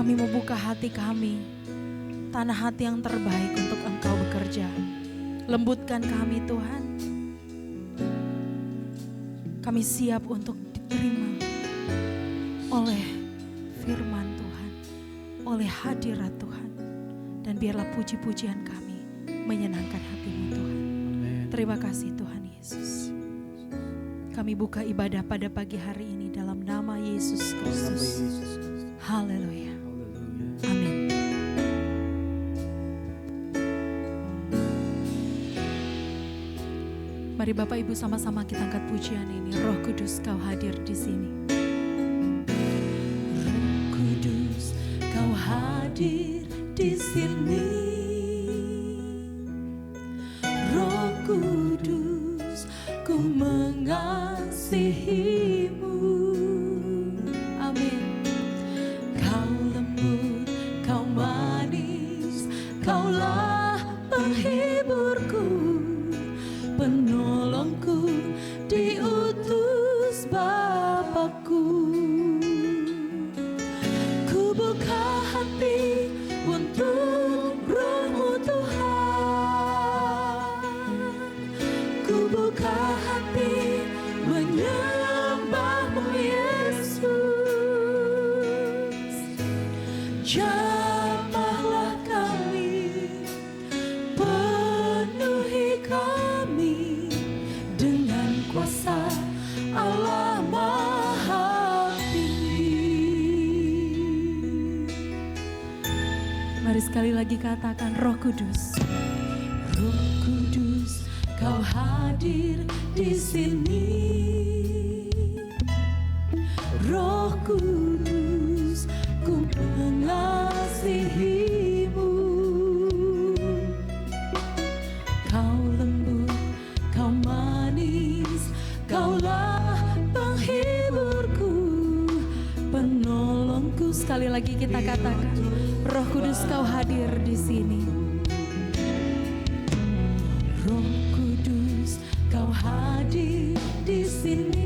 Kami mau buka hati kami, tanah hati yang terbaik untuk Engkau bekerja. Lembutkan kami Tuhan. Kami siap untuk diterima oleh firman Tuhan, oleh hadirat Tuhan. Dan biarlah puji-pujian kami menyenangkan hati-Mu Tuhan. Terima kasih Tuhan Yesus. Kami buka ibadah pada pagi hari ini dalam nama Yesus Kristus. Haleluya. Amin. Mari Bapak Ibu sama-sama kita angkat pujian ini. Roh Kudus, Kau hadir di sini. Roh Kudus, Kau hadir di sini. Roh Kudus, ku mengasihi-Mu. Amin. Kau lembut, Kau manis, Kaulah penghiburku, penolongku, diutus Bapakku. Ku buka hati untuk Roh-Mu Tuhan. Ku buka hati menyembah-Mu Yesus. Jamahlah kami, penuhi kami dengan kuasa Allah Maha Tinggi. Mari sekali lagi katakan, Roh Kudus. Roh Kudus, Kau hadir di sini. Roh Kudus, ku mengasihi-Mu. Kau lembut, Kau manis, Kaulah penghiburku, penolongku. Sekali lagi kita katakan, Roh Kudus, Kau hadir di sini. Roh Kudus, Kau hadir di sini.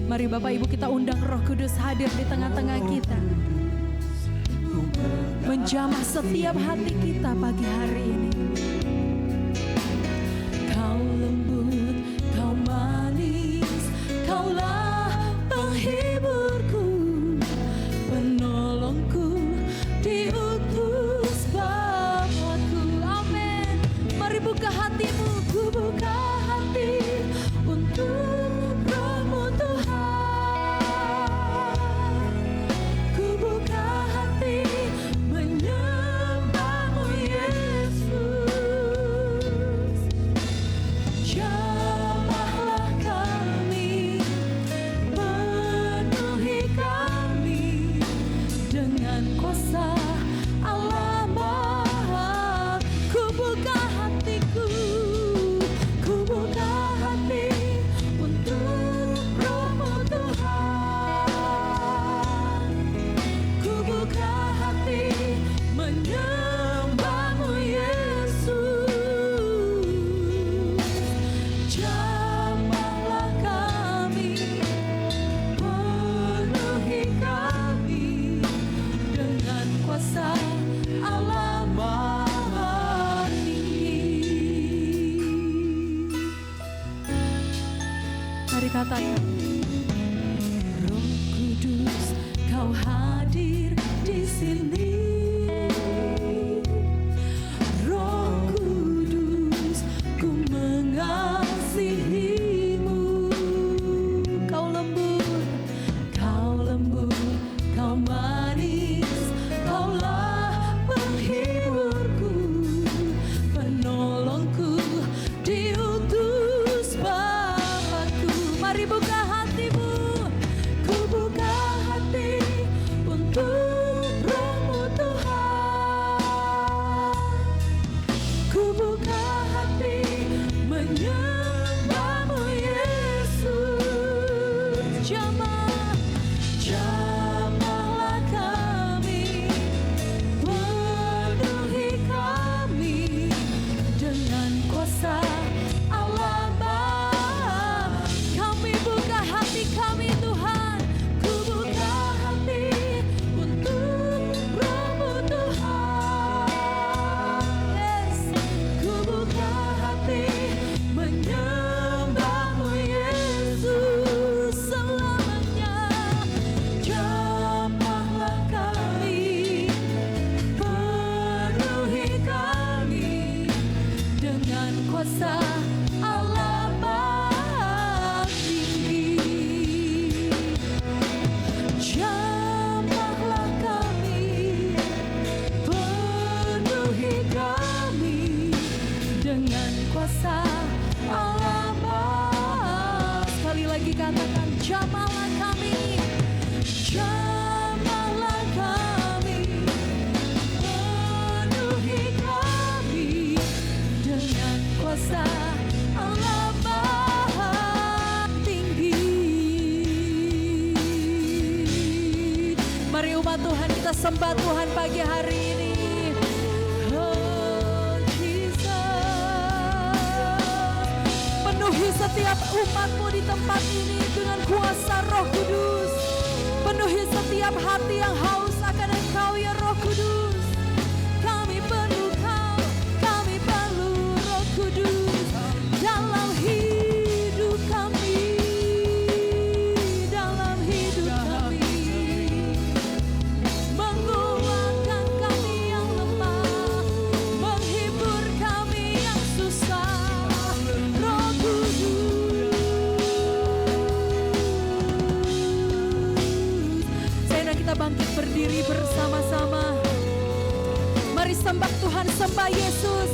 Mari Bapak Ibu kita undang Roh Kudus hadir di tengah-tengah kita, menjamah setiap hati kita pagi hari ini. Kau lembut, Kau manis, Kaulah penghiburku, penolongku, diutus Bapakku. Amin. Mari buka hatimu, ku buka hati untuk Roh-Mu Tuhan. Ku buka hati menyembah-Mu Yesus. Tuhan, kita sembah Tuhan pagi hari ini. Oh Jesus, penuhi setiap umat-Mu di tempat ini dengan kuasa Roh Kudus. Penuhi setiap hati yang haus akan Engkau ya Roh Kudus. Kami perlu Kau, kami perlu Roh Kudus dalam hidup kami, dalam hidup kami. Menguatkan kami yang lemah, menghibur kami yang susah. Roh Kudus. Saya dan kita bangkit berdiri bersama-sama. Mari sembah Tuhan, sembah Yesus.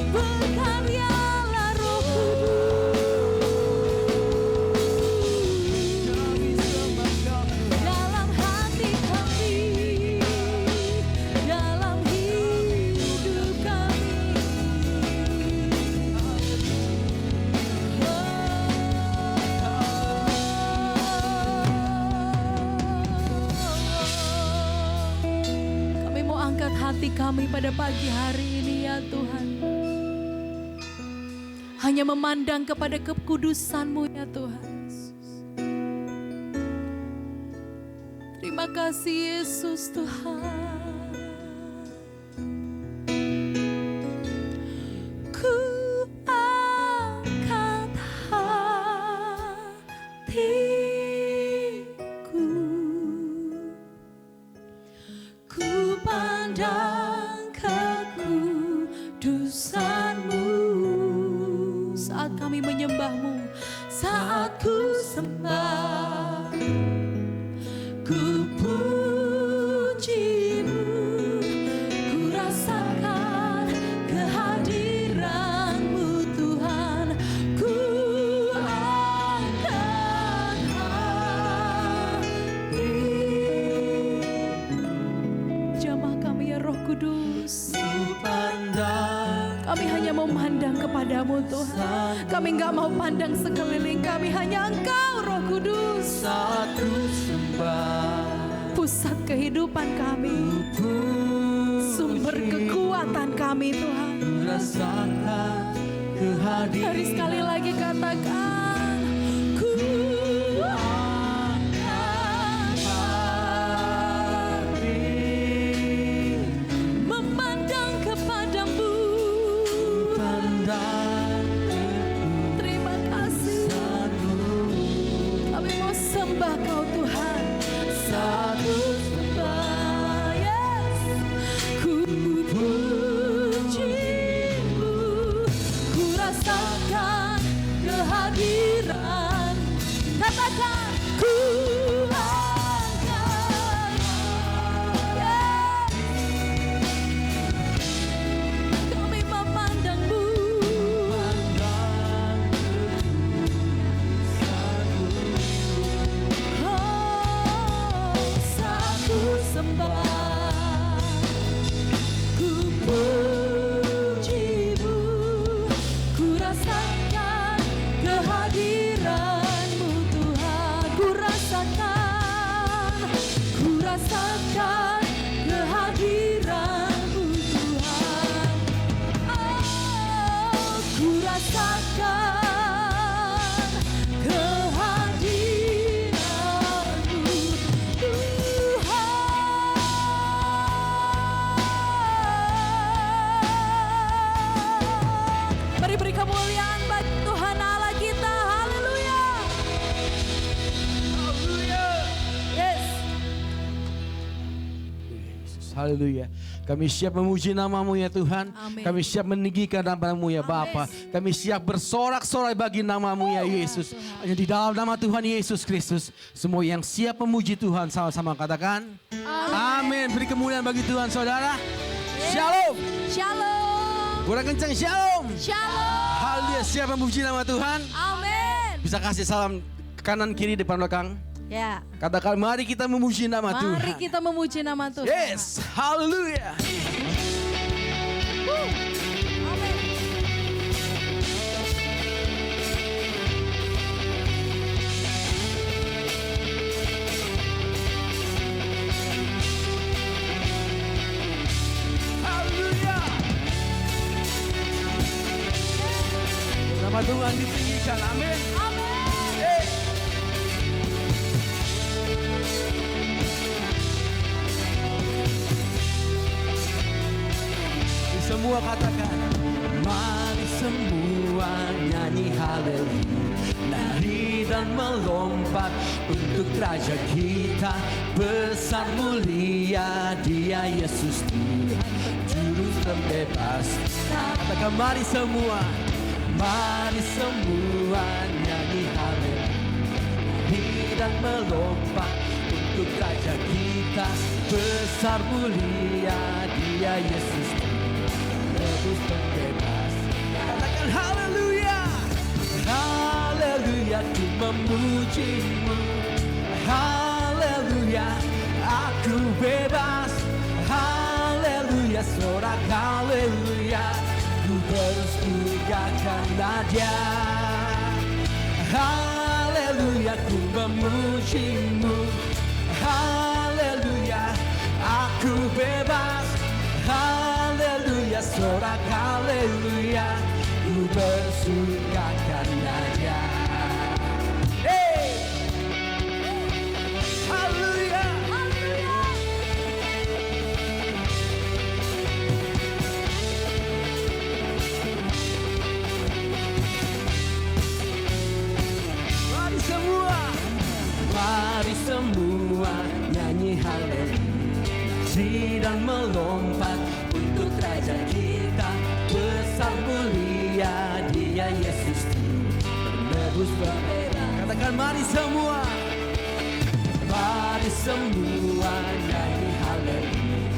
Berkaryalah Roh Kudus dalam hati kami, dalam hidup kami. Kami mau angkat hati kami pada pagi hari ini ya Tuhan. Hanya memandang kepada kekudusan-Mu ya Tuhan. Terima kasih Yesus Tuhan. Ku angkat hatiku, ku pandang kekudusan-Mu. Saat kami menyembah-Mu, saat ku sembah, ku puji-Mu, ku rasakan kehadiran-Mu Tuhan. Ku angkat hati. Jamah kami ya Roh Kudus. Kami hanya mau memandang kepadamu Tuhan. Kami enggak mau pandang sekeliling kami, hanya Engkau Roh Kudus. Saat ku sembah, Pusat kehidupan kami, sumber kekuatan kami Tuhan. rasakan kehadiran. Mari sekali lagi katakan, ku angkat hati, memandang kepadamu. Terima kasih. Kami mau sembah Kau Tuhan. Satu sembah, yes. Ku puji-Mu, ku rasakan kehadiran. Katakan, ku angkat, yes. Kami memandang-Mu. Oh, satu sembah, ku puji-Mu, ku rasakan kehadiran-Mu Tuhan. Ku rasakan kehadiran-Mu Tuhan. Oh, ku rasakan kehadiran-Mu Tuhan. Mari beri kemuliaan bagi Tuhan Allah kita. Haleluya. Yes. Haleluya. Kami siap memuji nama-Mu ya Tuhan. Amin. Kami siap meninggikan nama-Mu ya Bapa. Kami siap bersorak-sorai bagi nama-Mu ya Yesus. Hanya di dalam nama Tuhan Yesus Kristus. Semua yang siap memuji Tuhan sama-sama katakan. Amin. Beri kemuliaan bagi Tuhan saudara. Shalom. Shalom. Kurang kencang shalom. Shalom. Haleluya. Siap memuji nama Tuhan. Amin. Bisa kasih salam kanan kiri depan belakang. Ya. Katakan mari kita memuji nama Tuhan. Mari kita memuji nama Tuhan. Yes. Haleluya. Amin. Nama Tuhan ditinggikan, amin. Hey. Semua katakan, mari semua nyanyi haleluya, lari dan melompat untuk Raja kita, besar mulia Dia Yesus Tuhan, Juru pembebas. Katakan mari semua nyanyi haleluya, lari dan melompat untuk Raja kita, besar mulia Dia Yesus Tuhan, Tebus pembebas. Katakan haleluya, haleluya, ku memujimu, haleluya, aku bebas, haleluya, sorak haleluya, ku terus tinggalkan Dia. Haleluya, ku memujimu, haleluya, aku bebas, haleluya, sorak haleluya, ku bersukakan Dia. Hey! Haleluya, haleluya. Mari semua nyanyi haleluya, dan melompat untuk Raja kita, besar mulia Dia Yesus penebus pembebas. Katakan mari semua nyanyi haleluya,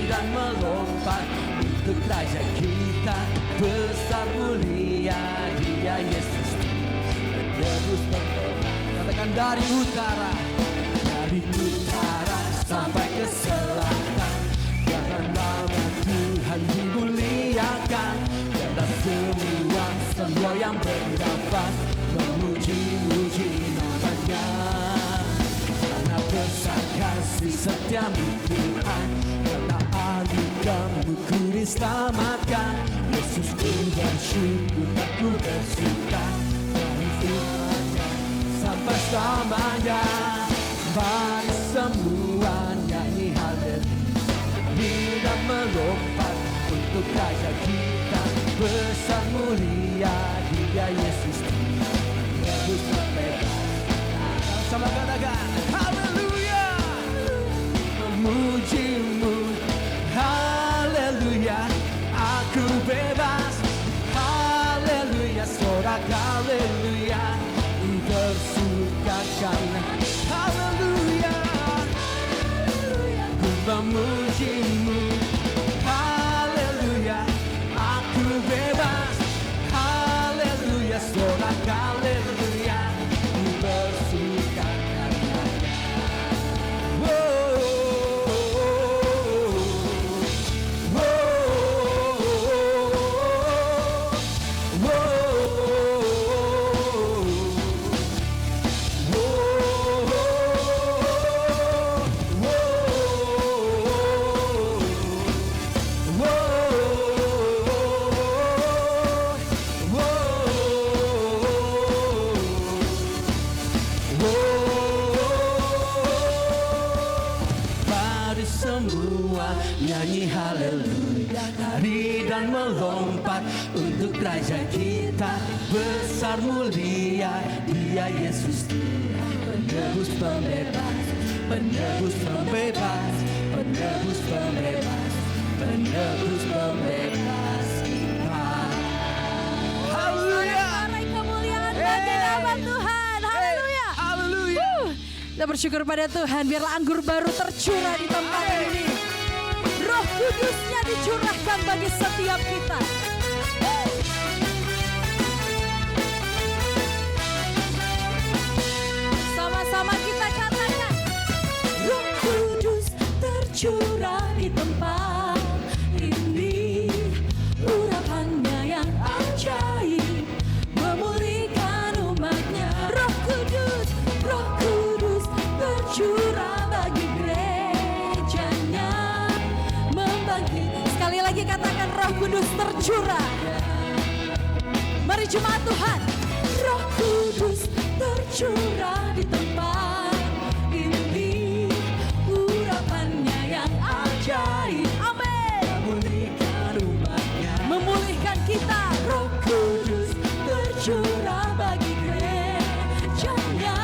dan melompat untuk Raja kita, besar mulia Dia Yesus penebus pembebas. Katakan dari utara sampai ke selatan, jangan nama Tuhan dimuliakan, dan semua yang bernafas memuji-muji namanya. Karena besar kasih setiamu Tuhan, karena anugerah-Mu ku diselamatkan. Yesus ku bersyukur, aku bersuka, dari firman-Nya sampai selamanya. Mari semua nyanyi haleluya, dan melompat untuk Raja kita, besar mulia Dia Yesus Tebus pembebas. Sama katakan haleluya, memujimu, haleluya, aku bebas, haleluya, sorak haleluya, bersukakan haleluya, ku memujimu, haleluya, aku bebas, haleluya, sorak haleluya, ku bersukakan Dia. Nyanyi haleluya, lari dan melompat untuk Raja kita, besar mulia Dia Yesus Tuhan, penebus pembebas, penebus pembebas, penebus pembebas, penebus pembebas. Haleluya, Kemuliaan bagi nama Tuhan. Haleluya. Haleluya. Kita bersyukur pada Tuhan, biarlah anggur baru tercurah di tempat ini. Roh Kudusnya dicurahkan bagi setiap kita. Sama-sama kita katakan, Roh Kudus tercurah di tempat ini. Urapannya yang ajaib memulihkan umatnya. Roh Kudus tercurah bagi gerejanya, membangkit. Sekali lagi katakan, Roh Kudus tercurah. Mari jemaat Tuhan, Roh Kudus tercurah di tempat ini, urapannya yang ajaib, amin, memulihkan umatnya, memulihkan kita. Roh Kudus tercurah bagi gerejanya,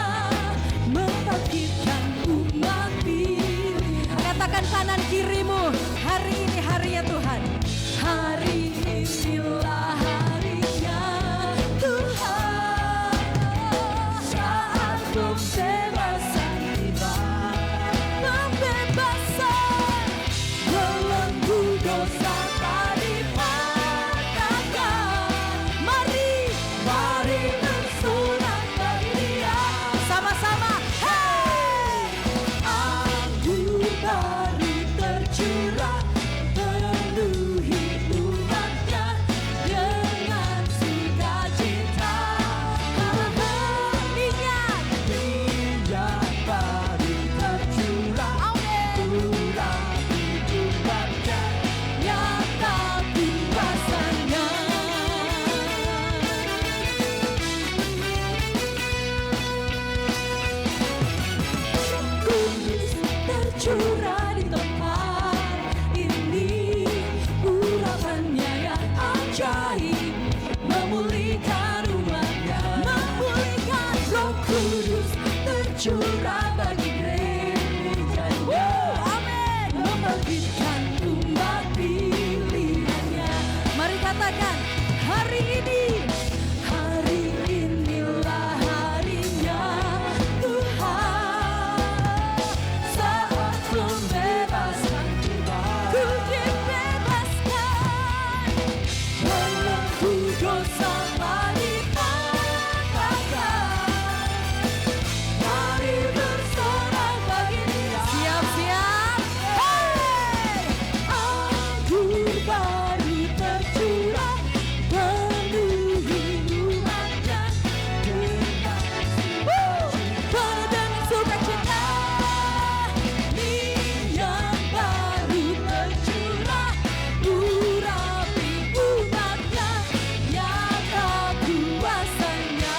membangkitkan umat pilihan. Katakan kanan kirimu, hari ini harinya Tuhan, hari inilah harinya Tuhan, saat pembebasan tiba, pembebasan belenggu dosa tadi patahkan. Mari bersorak bagi Dia sama-sama. Hey, anggur baru tercurah, penuhi umatnya dengan sukacita. Minyak baru tercurah, urapi umatnya, nyata kuasanya. Kudus tercurah di tempat ini, urapannya yang ajaib, memulihkan umatnya, memulihkan. Roh Kudus tercurah bagi gerejanya, amin, membangkitkan umat pilihannya. Mari katakan, hari inilah harinya Tuhan, saat pembebasan tiba, ku dibebaskan, belenggu dosa dipatahkan. Mari bersorak bagi Dia. Siap-siap. Hey! Anggur baru tercurah, penuhi umatnya dengan sukacita. Minyak baru tercurah, urapi umatnya, nyata kuasanya.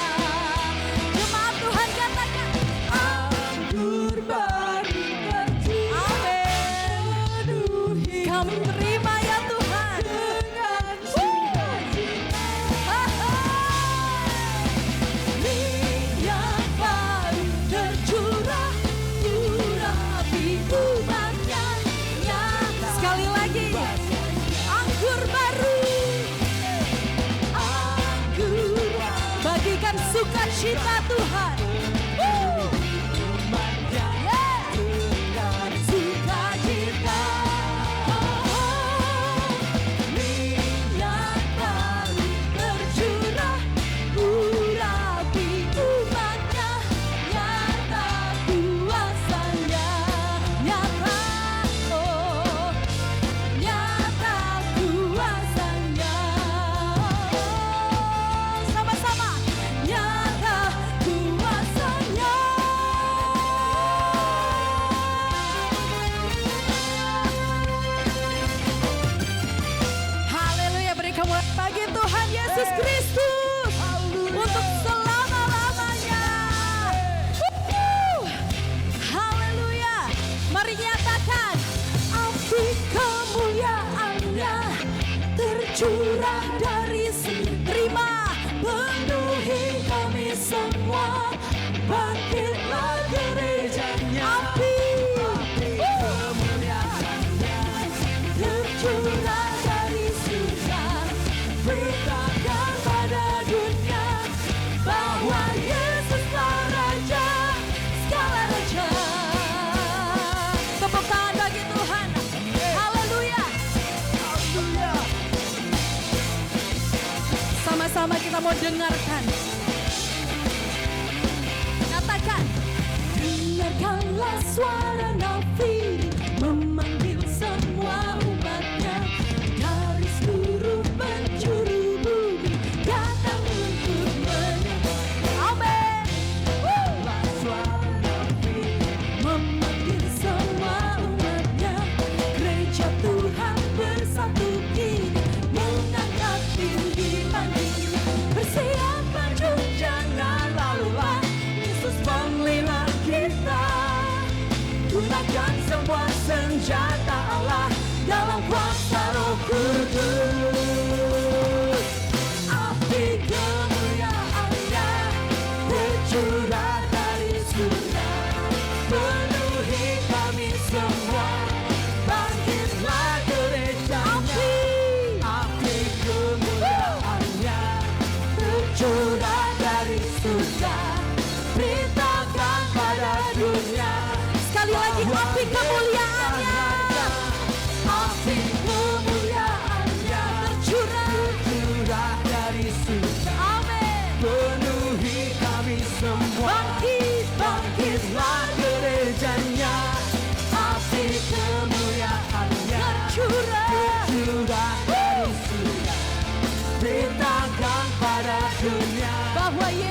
Jemaat Tuhan katakan, anggur baru tercurah, penuhi. Kami terima ya Tuhan dengan sukacita. Minyak baru tercurah, urapi umatnya, nyata. Sekali lagi, anggur baru, bagikan sukacita Tuhan. Umatnya dengan sukacita. Minyak baru tercurah, urapi umatnya, nyata kuasanya, nyata, oh, nyata kuasanya. Sama-sama, nyata kuasanya. Haleluya, beri kemuliaan bagi Tuhan Yesus Kristus untuk selama-lamanya. Haleluya, mari nyatakan, api kemuliaan-Nya tercurah dari sini. Terima, penuhi kami semua, bangkitlah gerejanya. Api kemuliaan-Nya tercurah dari surga, beritakan pada dunia bahwa Yesuslah Raja segala raja. Tepuk tangan bagi Tuhan. Haleluya. Sama-sama kita mau dengarkan. Katakan, dengarkanlah suara nafiri memanggil semua umatnya dari seluruh penjuru bumi, datang untuk menyembah. Amin. Suara nafiri memanggil semua umatnya, gereja Tuhan bersatu kini, mengangkat tinggi panggilan.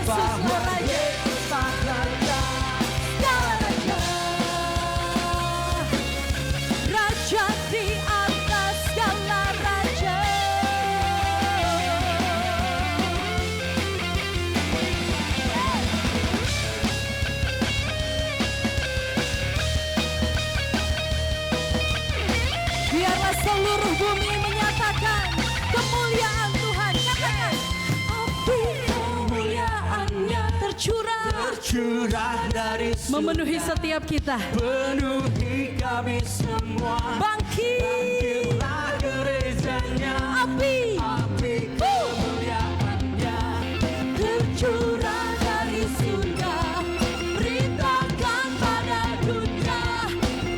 Yesuslah Raja, segala Raja. Raja di atas segala raja. Biarlah seluruh bumi menyatakan kemuliaan Tuhan. Katakan, api kemuliaannya tercurah dari memenuhi setiap kita. penuhi kami semua. Bangkitlah gerejanya, api kemuliaannya tercurah dari surga. Beritakan pada dunia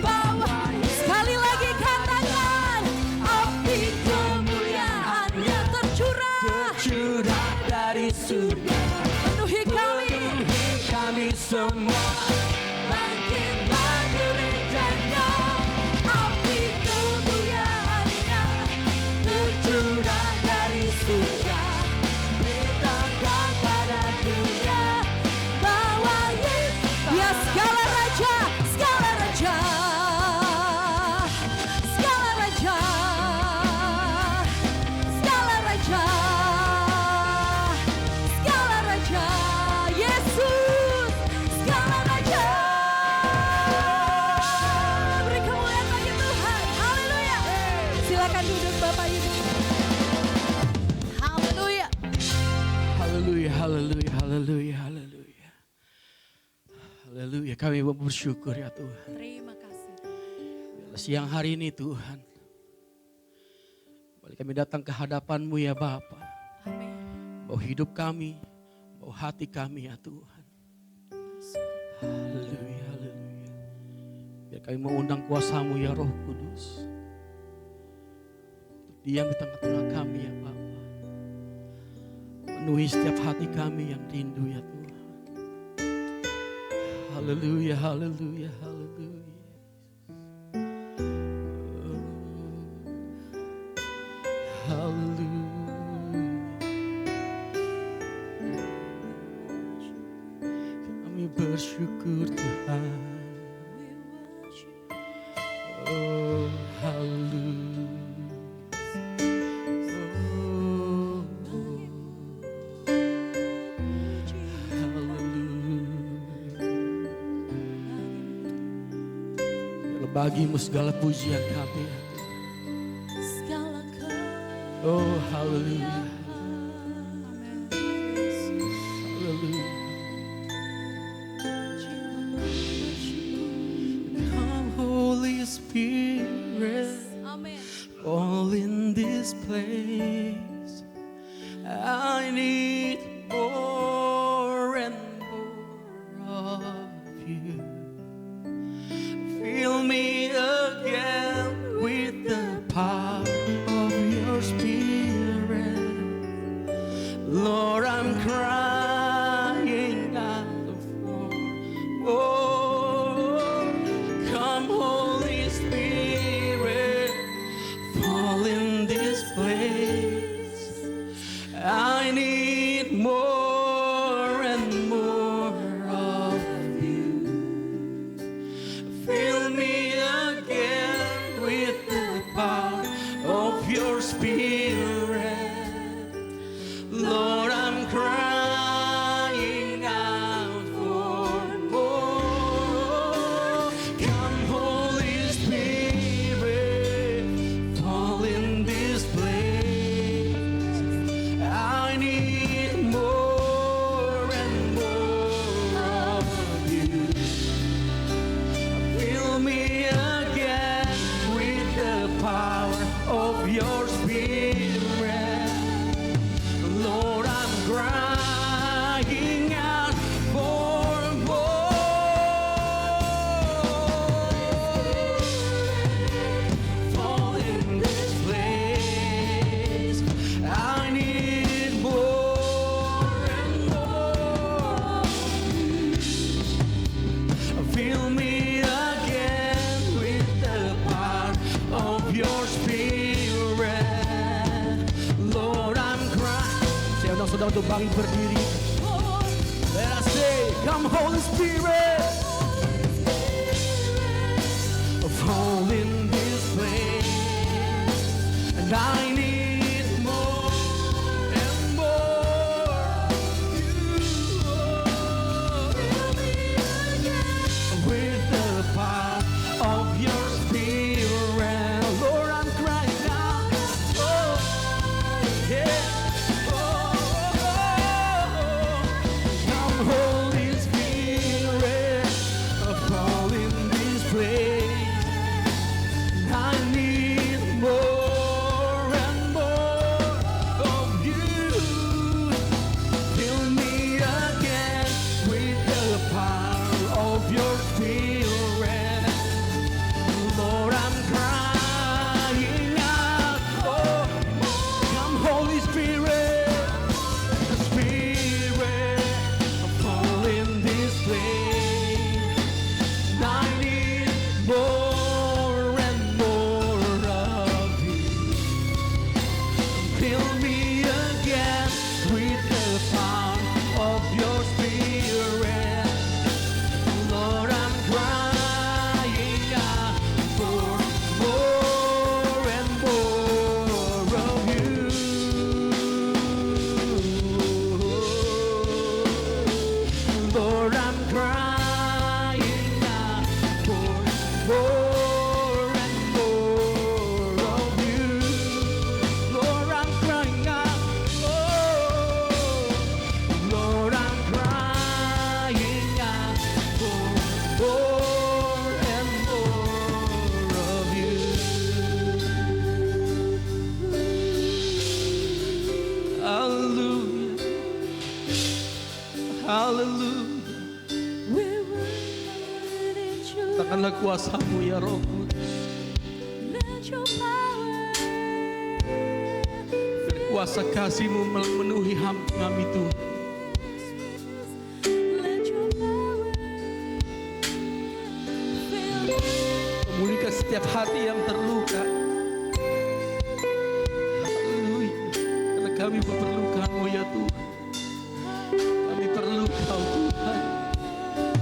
bahwa, sekali lagi katakan, api kemuliaannya tercurah dari surga. penuhi kami Semua bangkitlah gerejanya. Api kemuliaannya tercurah dari surga. Beritakan pada dunia bahwa Yesus, ya segala raja, segala raja, segala raja, segala raja, segala raja, Yesus, segala raja. Beri kemuliaan bagi Tuhan. Haleluya. Silakan duduk Bapak Ibu. Haleluya. haleluya, haleluya, haleluya, haleluya. Haleluya, kami bersyukur ya Tuhan. Terima kasih. Biarlah siang hari ini Tuhan, kembali kami datang ke hadapan-Mu ya Bapa. Amin. Bawa hidup kami, bawa hati kami ya Tuhan. Haleluya, haleluya. Biar kami mengundang kuasa-Mu ya Roh Kudus, untuk diam di tengah-tengah kami ya Bapa. Penuhi setiap hati kami yang rindu ya Tuhan. Haleluya, haleluya, haleluya. Kami bersyukur Tuhan. Oh, haleluya. Oh, haleluya. Bagimu segala pujian kami ya Tuhan. Segala Oh, haleluya. Haleluya. Come Holy Spirit, Amin. all in this place. I need more and more of you. Fill me again with the power of your Spirit. Lord, I'm crying out for more. Come, Holy Spirit, fall in this place. I need more and more of you. Fill me again with the power of your Spirit. Lord, I'm crying out for more. Come, Holy Spirit, fall in this place. I need more and more of you. Fill me again with the power of your Spirit. Lord, I'm crying out for more. Fall in this place. I need more and more. Fill me again with the power of your Spirit. Lord, I'm crying. Saya undang saudara untuk bangkit berdiri. Come Holy Spirit, fall in this place. And I need more and more of you. With the power of your Spirit, Lord, I'm crying out. Oh, yeah. Come Holy Spirit, fall in this place. I need more and more of you. Fill me again with the power of your Spirit. Lord, I'm crying out. Oh, come Holy Spirit, Spirit, fall in this place. I need more and more of you. Fill me again with the power of your Spirit. Lord, I'm crying out for more and more of you. Lord, I'm crying out for more and more of you. Lord, I'm crying out. Oh, Lord, I'm crying out for more and more of you. Hallelujah. Hallelujah. We will need you. Takkanlah kuasamu ya Roh Kudus. Let your power Kuasa kasih-Mu memenuhi kami Tuhan. let your power fill me. Pulihkan setiap hati yang terluka. Haleluya. Karena kami memerlukan-Mu ya Tuhan. Kami perlu Kau Tuhan.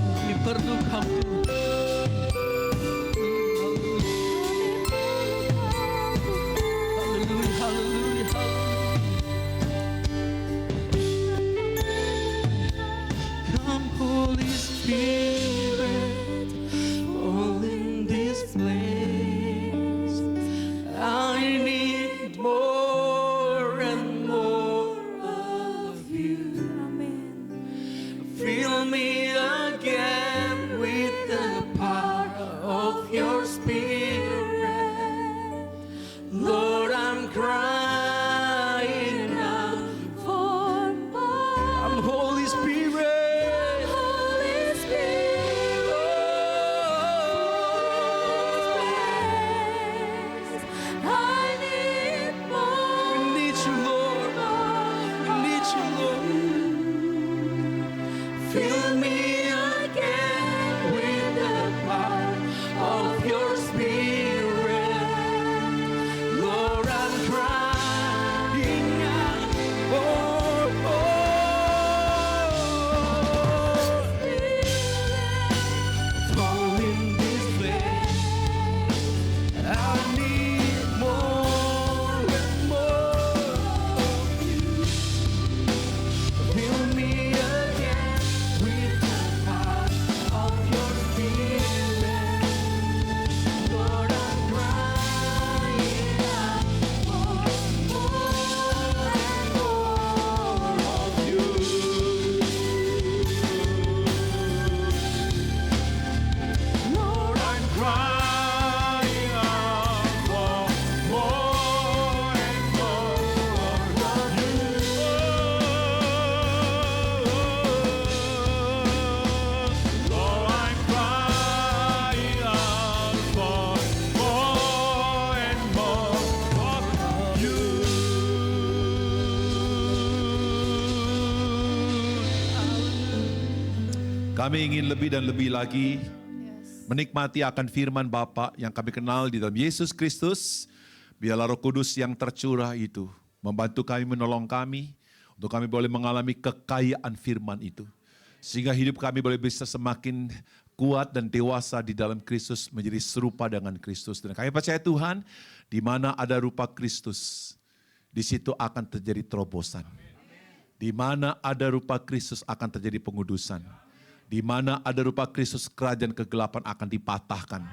Kami perlu Kau Tuhan. Haleluya, haleluya, haleluya. Come Holy Spirit, fall in this place. I need more and more of you. Amen. Fill me again with the power of your Spirit. Lord, I'm crying out. For more. I'm Holy Spirit. Holy Spirit, I need We more. need you, Lord. We need you, Lord. Fill me again with the power of your Spirit. Lord, I'm crying out. Oh, oh. Fall in this place. I need more and more of you. Fill me again with the power of your Spirit. Lord, I'm crying out for more and more of you. Lord, I'm crying out for more and more of you. Lord, I'm crying out for more and more of you. Kami ingin lebih dan lebih lagi menikmati akan firman Bapa yang kami kenal di dalam Yesus Kristus. Biarlah Roh Kudus yang tercurah itu membantu kami, menolong kami, untuk kami boleh mengalami kekayaan firman itu. Sehingga hidup kami boleh bisa semakin kuat dan dewasa di dalam Kristus, menjadi serupa dengan Kristus. Dan kami percaya Tuhan, di mana ada rupa Kristus, di situ akan terjadi terobosan. Di mana ada rupa Kristus akan terjadi pengudusan. Di mana ada rupa Kristus, kerajaan kegelapan akan dipatahkan.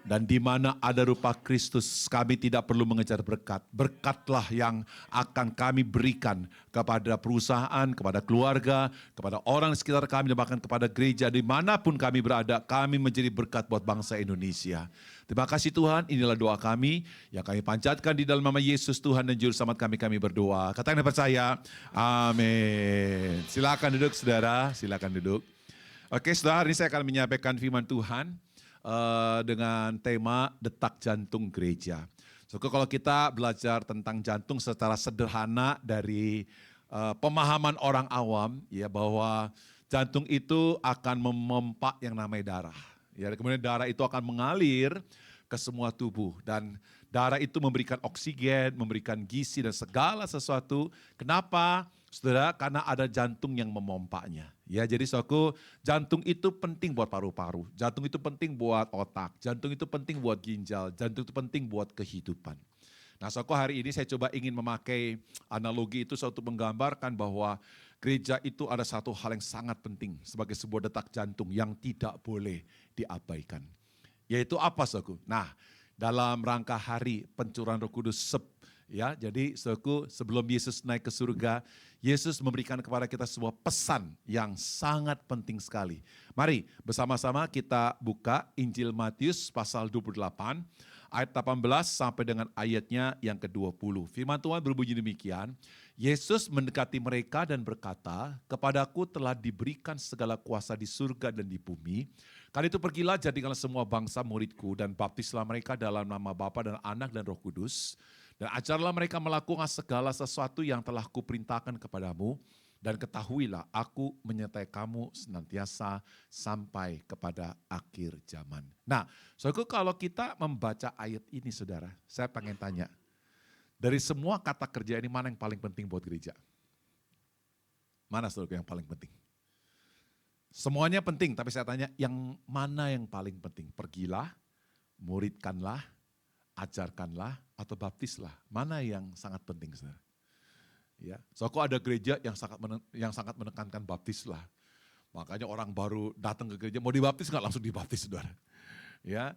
Dan di mana ada rupa Kristus, kami tidak perlu mengejar berkat. Berkatlah yang akan kami berikan kepada perusahaan, kepada keluarga, kepada orang di sekitar kami, dan bahkan kepada gereja. Dimanapun kami berada, kami menjadi berkat buat bangsa Indonesia. Terima kasih Tuhan, inilah doa kami yang kami panjatkan di dalam nama Yesus Tuhan dan Juru Selamat kami berdoa. Katakan yang percaya, amin. Silakan duduk saudara, silakan duduk. Oke saudara, hari ini saya akan menyampaikan firman Tuhan dengan tema detak jantung gereja. So, kalau kita belajar tentang jantung secara sederhana dari pemahaman orang awam, ya bahwa jantung itu akan memompa yang namanya darah. Ya, kemudian darah itu akan mengalir ke semua tubuh dan darah itu memberikan oksigen, memberikan gizi dan segala sesuatu. Kenapa? Saudara, karena ada jantung yang memompanya. Ya, jadi saudaraku, jantung itu penting buat paru-paru, jantung itu penting buat otak, jantung itu penting buat ginjal, jantung itu penting buat kehidupan. Nah, saudaraku, hari ini saya coba ingin memakai analogi itu untuk menggambarkan bahwa gereja itu ada satu hal yang sangat penting sebagai sebuah detak jantung yang tidak boleh diabaikan. Yaitu apa, saudaraku? Nah, dalam rangka hari pencurahan Roh Kudus, ya, jadi saudaraku, sebelum Yesus naik ke surga, Yesus memberikan kepada kita sebuah pesan yang sangat penting sekali. Mari bersama-sama kita buka Injil Matius pasal 28, ayat 18 sampai dengan ayatnya yang ke-20. Firman Tuhan berbunyi demikian, Yesus mendekati mereka dan berkata, "Kepadaku telah diberikan segala kuasa di surga dan di bumi. Karena itu pergilah, jadikanlah semua bangsa muridku dan baptislah mereka dalam nama Bapa dan Anak dan Roh Kudus. Dan ajarlah mereka melakukan segala sesuatu yang telah kuperintahkan kepadamu. Dan ketahuilah aku menyertai kamu senantiasa sampai kepada akhir zaman." Nah, saudaraku, kalau kita membaca ayat ini saudara, saya pengen tanya. Dari semua kata kerja ini mana yang paling penting buat gereja? Mana saudaraku yang paling penting? Semuanya penting, tapi saya tanya yang mana yang paling penting? Pergilah, muridkanlah, ajarkanlah, atau baptislah. Mana yang sangat penting, saudara? Ya, kok ada gereja yang sangat menekankan baptislah. Makanya orang baru datang ke gereja mau dibaptis nggak langsung dibaptis, saudara. Ya,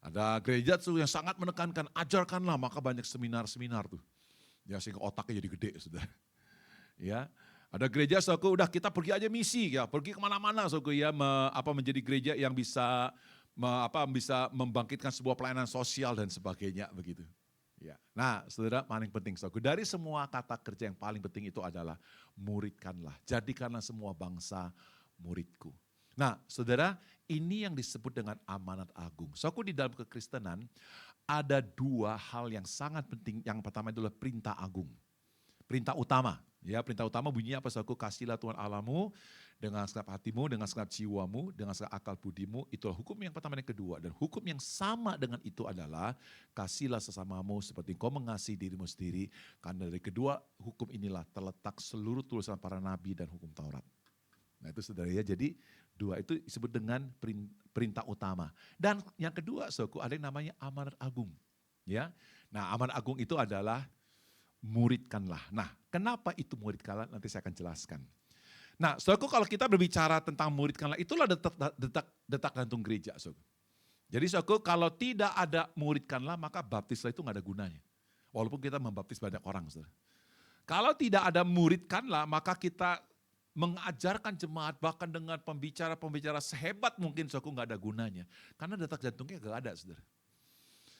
ada gereja tuh yang sangat menekankan ajarkanlah, maka banyak seminar-seminar tuh. Ya, sehingga otaknya jadi gede, saudara. Ya, ada gereja saudara, udah kita pergi aja misi, ya pergi kemana-mana, saudara, ya menjadi gereja yang bisa bisa membangkitkan sebuah pelayanan sosial dan sebagainya begitu. Ya. Nah, saudara, paling penting saudara, dari semua kata kerja yang paling penting itu adalah muridkanlah, jadikanlah semua bangsa muridku. Nah, saudara, ini yang disebut dengan amanat agung. Saudara, di dalam kekristenan ada dua hal yang sangat penting. Yang pertama adalah perintah agung, perintah utama. Ya, perintah utama bunyinya apa, saudaraku? Kasihlah Tuhan Allahmu dengan segenap hatimu, dengan segenap jiwamu, dengan segenap akal budimu. Itulah hukum yang pertama dan yang kedua. Dan hukum yang sama dengan itu adalah kasihlah sesamamu seperti kau mengasihi dirimu sendiri. Karena dari kedua hukum inilah terletak seluruh tulisan para nabi dan hukum Taurat. Nah itu saudara ya, jadi dua itu disebut dengan perintah utama. Dan yang kedua, saudaraku, ada yang namanya amanat agung. Ya, nah amanat agung itu adalah muridkanlah. Nah, kenapa itu muridkanlah? Nanti saya akan jelaskan. Nah, saudaraku, kalau kita berbicara tentang muridkanlah, itulah detak jantung gereja, saudaraku. Jadi, saudaraku, kalau tidak ada muridkanlah, maka baptislah itu nggak ada gunanya. Walaupun kita membaptis banyak orang, saudara. Kalau tidak ada muridkanlah, maka kita mengajarkan jemaat bahkan dengan pembicara-pembicara sehebat mungkin, saudaraku, nggak ada gunanya. Karena detak jantungnya nggak ada, saudara.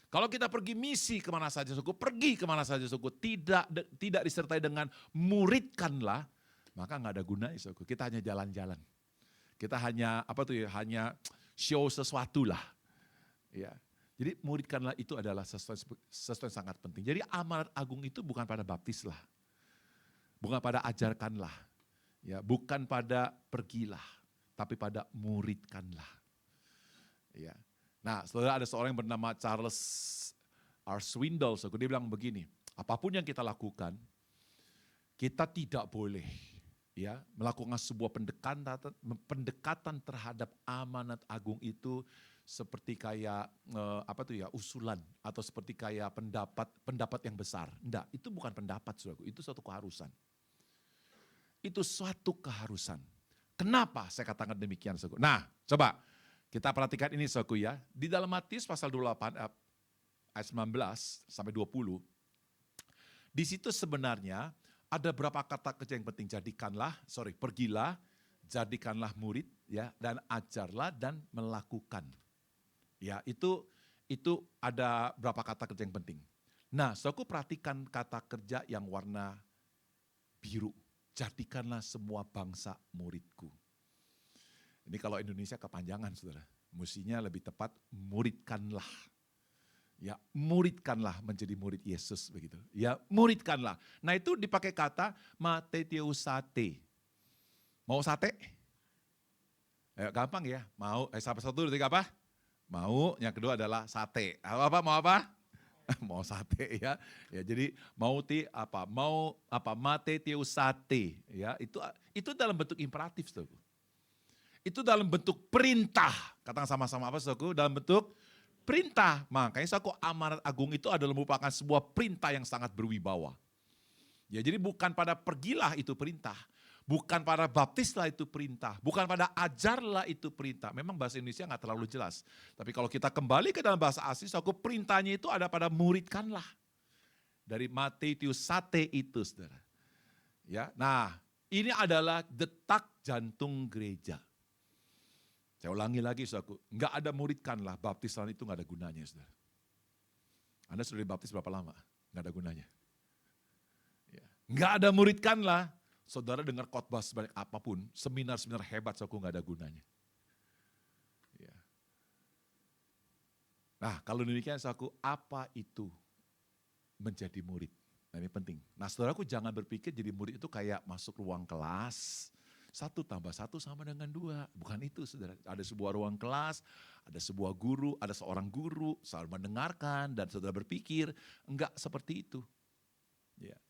Kalau kita pergi misi kemana saja, suku, pergi kemana saja, suku, tidak disertai dengan muridkanlah, maka nggak ada gunanya, suku. Kita hanya jalan-jalan. Kita hanya hanya show sesuatu lah. Ya. Jadi muridkanlah itu adalah sesuatu yang sangat penting. Jadi amanat agung itu bukan pada baptislah, bukan pada ajarkanlah, ya, bukan pada pergilah, tapi pada muridkanlah. Ya. Nah, saudara, ada seorang yang bernama Charles R. Swindoll, dia bilang begini, apapun yang kita lakukan, kita tidak boleh ya, melakukan sebuah pendekatan terhadap amanat agung itu seperti kayak usulan atau seperti kayak pendapat yang besar. Enggak, itu bukan pendapat, saudaraku, itu suatu keharusan. Itu suatu keharusan. Kenapa saya katakan demikian, saudaraku? Nah, coba kita perhatikan ini, saudaraku ya. Di dalam Matius pasal 28 ayat 19 sampai 20, di situ sebenarnya ada berapa kata kerja yang penting. Pergilah, jadikanlah murid, ya, dan ajarlah dan melakukan. Ya, itu ada berapa kata kerja yang penting. Nah, saudaraku perhatikan kata kerja yang warna biru. Jadikanlah semua bangsa muridku. Ini kalau Indonesia kepanjangan, saudara. Mestinya lebih tepat muridkanlah. Ya, muridkanlah menjadi murid Yesus begitu. Ya, muridkanlah. Nah, itu dipakai kata matetheusate. Mau sate? Gampang ya. Mau sampai 1, 2, 3 apa? Mau, yang kedua adalah sate. Mau apa? Mau sate ya. Ya, jadi matetheusate ya. Itu dalam bentuk imperatif, Saudaraku. Itu dalam bentuk perintah. Katakan sama-sama apa, Saudaraku? Dalam bentuk perintah. Makanya Saudaraku, amanat agung itu adalah merupakan sebuah perintah yang sangat berwibawa. Ya, jadi bukan pada pergilah itu perintah. Bukan pada baptislah itu perintah. Bukan pada ajarlah itu perintah. Memang bahasa Indonesia nggak terlalu jelas. Tapi kalau kita kembali ke dalam bahasa asli, perintahnya itu ada pada muridkanlah. Dari matetheusate itu, saudara. Ya, nah, ini adalah detak jantung gereja. Saya ulangi lagi, saudaraku. Nggak ada muridkanlah, baptisan itu nggak ada gunanya, saudara. Anda sudah dibaptis berapa lama? Nggak ada gunanya. Ya. Nggak ada muridkanlah. Saudara dengar khotbah sebanyak apapun, seminar-seminar hebat, saudaraku, nggak ada gunanya. Ya. Nah, kalau demikian, saudaraku, apa itu menjadi murid? Nah, ini penting. Nah, saudaraku, jangan berpikir jadi murid itu kayak masuk ruang kelas, 1 tambah 1 sama dengan 2. Bukan itu, saudara. Ada sebuah ruang kelas, ada sebuah guru, ada seorang guru, selalu mendengarkan, dan saudara berpikir, enggak seperti itu. Ya.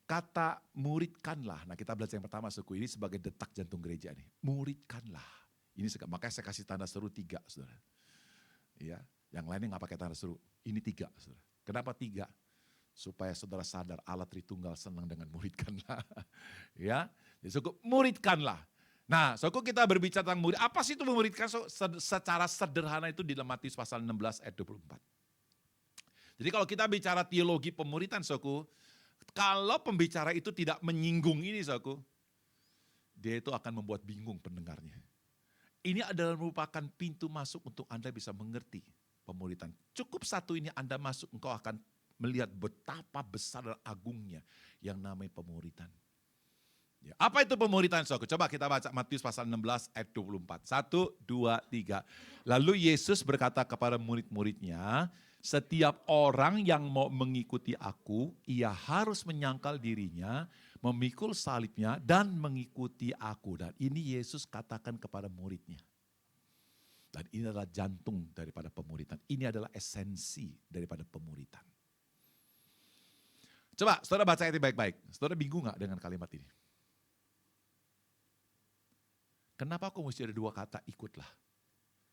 Kata muridkanlah, nah kita belajar yang pertama, suku ini sebagai detak jantung gereja nih. Muridkanlah. Ini makanya saya kasih tanda seru 3, saudara. Ya, yang lainnya nggak pakai tanda seru. Ini 3, saudara. Kenapa 3? Supaya saudara sadar Allah Tritunggal senang dengan muridkanlah. Ya, jadi suku muridkanlah. Nah, suku kita berbicara tentang murid. Apa sih itu memuridkan? Secara sederhana itu di dalam Matius pasal 16 ayat 24. Jadi kalau kita bicara teologi pemuridan, suku, kalau pembicara itu tidak menyinggung ini, saudaraku, dia itu akan membuat bingung pendengarnya. Ini adalah merupakan pintu masuk untuk Anda bisa mengerti pemuridan. Cukup satu ini Anda masuk, engkau akan melihat betapa besar dan agungnya yang namanya pemuridan. Ya, apa itu pemuridan, saudaraku? Coba kita baca Matius pasal 16 ayat 24. 1, 2, 3. Lalu Yesus berkata kepada murid-muridnya, setiap orang yang mau mengikuti aku, ia harus menyangkal dirinya, memikul salibnya, dan mengikuti aku. Dan ini Yesus katakan kepada muridnya. Dan ini adalah jantung daripada pemuridan. Ini adalah esensi daripada pemuridan. Coba, saudara baca ini baik-baik. Saudara bingung gak dengan kalimat ini? Kenapa kok mesti ada 2 kata ikutlah?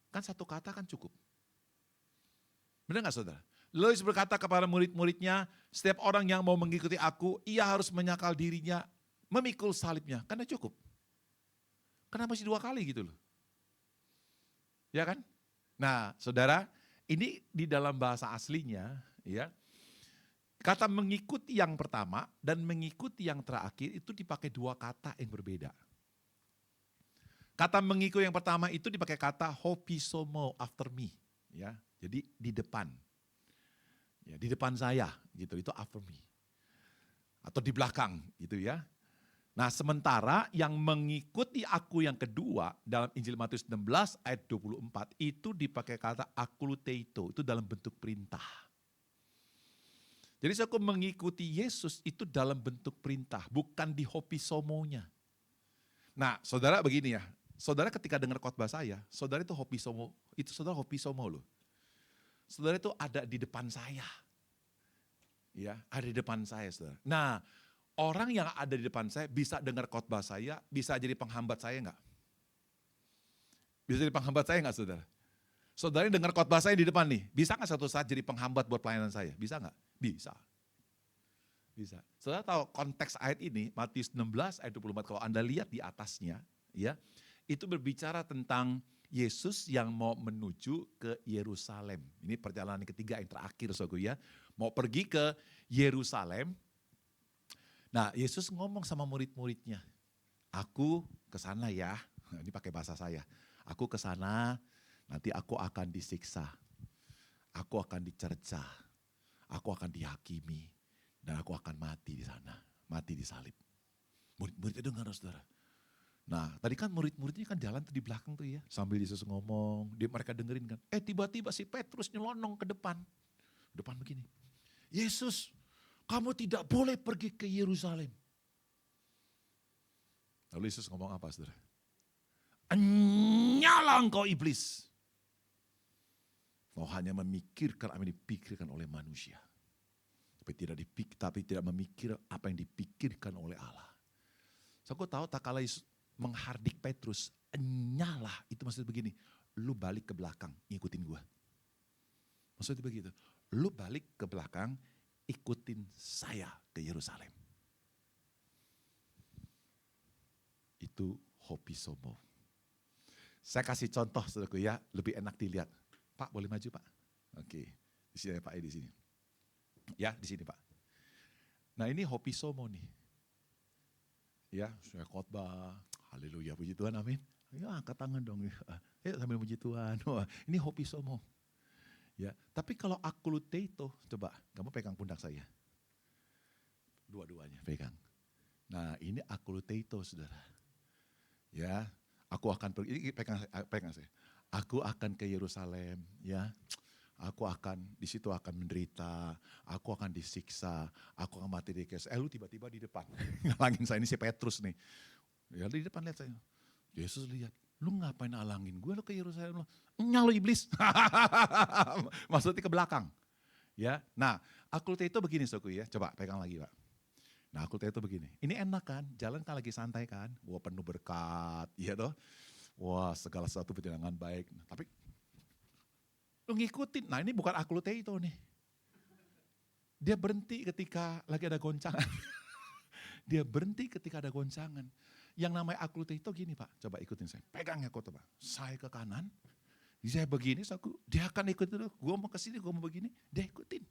Kan 1 kata kan cukup. Benar gak, saudara? Lalu Yesus berkata kepada murid-muridnya, setiap orang yang mau mengikuti aku, ia harus menyangkal dirinya, memikul salibnya. Karena cukup. Kenapa mesti 2 kali gitu loh? Ya kan? Nah, saudara, ini di dalam bahasa aslinya, ya, kata mengikuti yang pertama dan mengikuti yang terakhir itu dipakai 2 kata yang berbeda. Kata mengikuti yang pertama itu dipakai kata hopisomo, after me. Ya, jadi di depan. Ya, di depan saya gitu, itu after me. Atau di belakang gitu ya. Nah, sementara yang mengikuti aku yang kedua dalam Injil Matius 16 ayat 24 itu dipakai kata akuluteito, itu dalam bentuk perintah. Jadi aku mengikuti Yesus itu dalam bentuk perintah, bukan di hopisomonya. Nah, saudara begini ya, saudara ketika dengar khotbah saya, saudara itu hopisomo, itu saudara hopisomo loh. Saudara itu ada di depan saya. Ya, ada di depan saya, saudara. Nah, orang yang ada di depan saya bisa dengar khotbah saya, bisa jadi penghambat saya enggak? Bisa jadi penghambat saya enggak, saudara? Saudara dengar khotbah saya di depan nih, bisa nggak satu saat jadi penghambat buat pelayanan saya? Bisa nggak? Bisa. Bisa. Saudara tahu konteks ayat ini, Matius 16 ayat 24, kalau Anda lihat di atasnya, ya, itu berbicara tentang Yesus yang mau menuju ke Yerusalem. Ini perjalanan ketiga yang terakhir, saudara ya. Mau pergi ke Yerusalem. Nah, Yesus ngomong sama murid-muridnya, aku ke sana ya. Ini pakai bahasa saya. Aku ke sana, nanti aku akan disiksa, aku akan dicercah, aku akan dihakimi, dan aku akan mati di sana, mati di salib. Murid-murid itu dengar, saudara. Nah, tadi kan murid-muridnya kan jalan tuh di belakang tuh ya, sambil Yesus ngomong, mereka dengerin kan. Tiba-tiba si Petrus nyelonong ke depan begini. Yesus, kamu tidak boleh pergi ke Yerusalem. Lalu Yesus ngomong apa, saudara? Nyala engkau iblis. Kau hanya memikirkan apa yang dipikirkan oleh manusia. Tapi tidak memikir apa yang dipikirkan oleh Allah. So aku tahu tak kala Yesus menghardik Petrus, nyala itu maksudnya begini, lu balik ke belakang ngikutin gua. Maksudnya begitu, lu balik ke belakang ikutin saya ke Yerusalem. Itu hopisomo. Saya kasih contoh saudaraku ya, lebih enak dilihat. Pak boleh maju Pak? Oke, di sini Pak, di sini. Ya, di sini Pak. Nah ini hopisomo nih. Ya, saya khotbah, haleluya, puji Tuhan, amin. Ya, angkat tangan dong. Ya, sambil puji Tuhan. Wah, ini hopisomo. Ya, tapi kalau akuluteito, coba kamu pegang pundak saya. Dua-duanya pegang. Nah, ini akuluteito, saudara. Ya, aku akan pergi, pegang saya. Aku akan ke Yerusalem, ya. Aku akan di situ akan menderita, aku akan disiksa, aku akan mati di kes. Lu tiba-tiba di depan, ngalangin saya, ini si Petrus nih. Ya di depan lihat saya. Yesus lihat, lu ngapain alangin gue, lu ke Yerusalem, lu iblis. Maksudnya ke belakang. Ya, nah akulnya itu begini soku ya, coba pegang lagi Pak. Nah akulnya itu begini, ini enak kan, jalan kan lagi santai kan, wah penuh berkat, iya toh. Wah segala sesuatu berjalan dengan baik, tapi lu ngikutin, nah ini bukan akuluteito nih. Dia berhenti ketika lagi ada goncangan. Dia berhenti ketika ada goncangan. Yang namanya akuluteito gini Pak, coba ikutin saya. Pegang ya Pak. Saya ke kanan, saya begini, dia akan ikutin. Gue mau ke sini, gue mau begini, dia ikutin.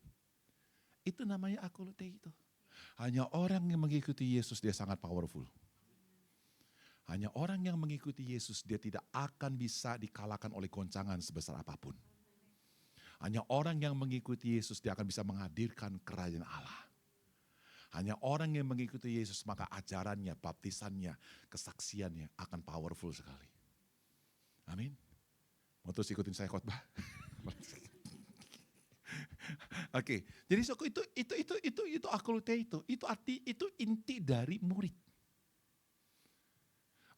Itu namanya akuluteito. Hanya orang yang mengikuti Yesus dia sangat powerful. Hanya orang yang mengikuti Yesus dia tidak akan bisa dikalahkan oleh goncangan sebesar apapun. Hanya orang yang mengikuti Yesus dia akan bisa menghadirkan kerajaan Allah. Hanya orang yang mengikuti Yesus maka ajarannya, baptisannya, kesaksiannya akan powerful sekali. Amin. Mau terus ikutin saya khotbah? Oke, jadi itu akuluteito, itu arti, itu inti dari murid.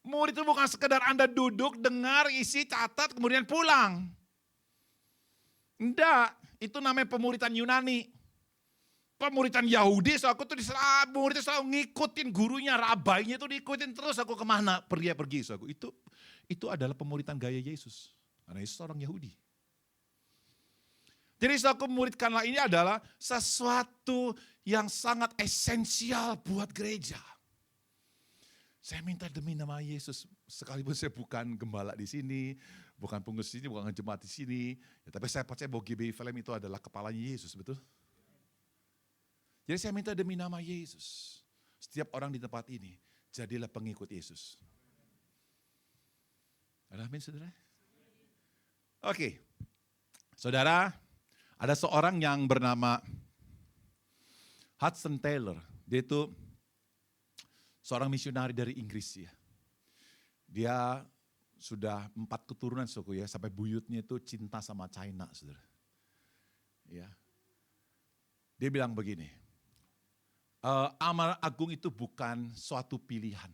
Murid itu bukan sekedar Anda duduk, dengar, isi, catat, kemudian pulang. Enggak, itu namanya pemuritan Yunani. Pemuritan Yahudi, so aku tuh murid itu selalu ngikutin gurunya, rabainya itu diikutin terus, aku kemana, pergi. So aku. Itu adalah pemuritan gaya Yesus. Karena Yesus orang Yahudi. Jadi so aku muridkanlah ini adalah sesuatu yang sangat esensial buat gereja. Saya minta demi nama Yesus, sekalipun saya bukan gembala di sini, bukan pengurus di sini, bukan jemaat di sini, ya, tapi saya percaya bahwa GBI Film itu adalah kepalanya Yesus, betul? Jadi saya minta demi nama Yesus, setiap orang di tempat ini, jadilah pengikut Yesus. Amin, saudara? Oke, saudara, ada seorang yang bernama Hudson Taylor, dia itu seorang misionari dari Inggris ya. Dia sudah 4 keturunan suku ya, sampai buyutnya itu cinta sama China, saudara. Ya. Dia bilang begini, amal agung itu bukan suatu pilihan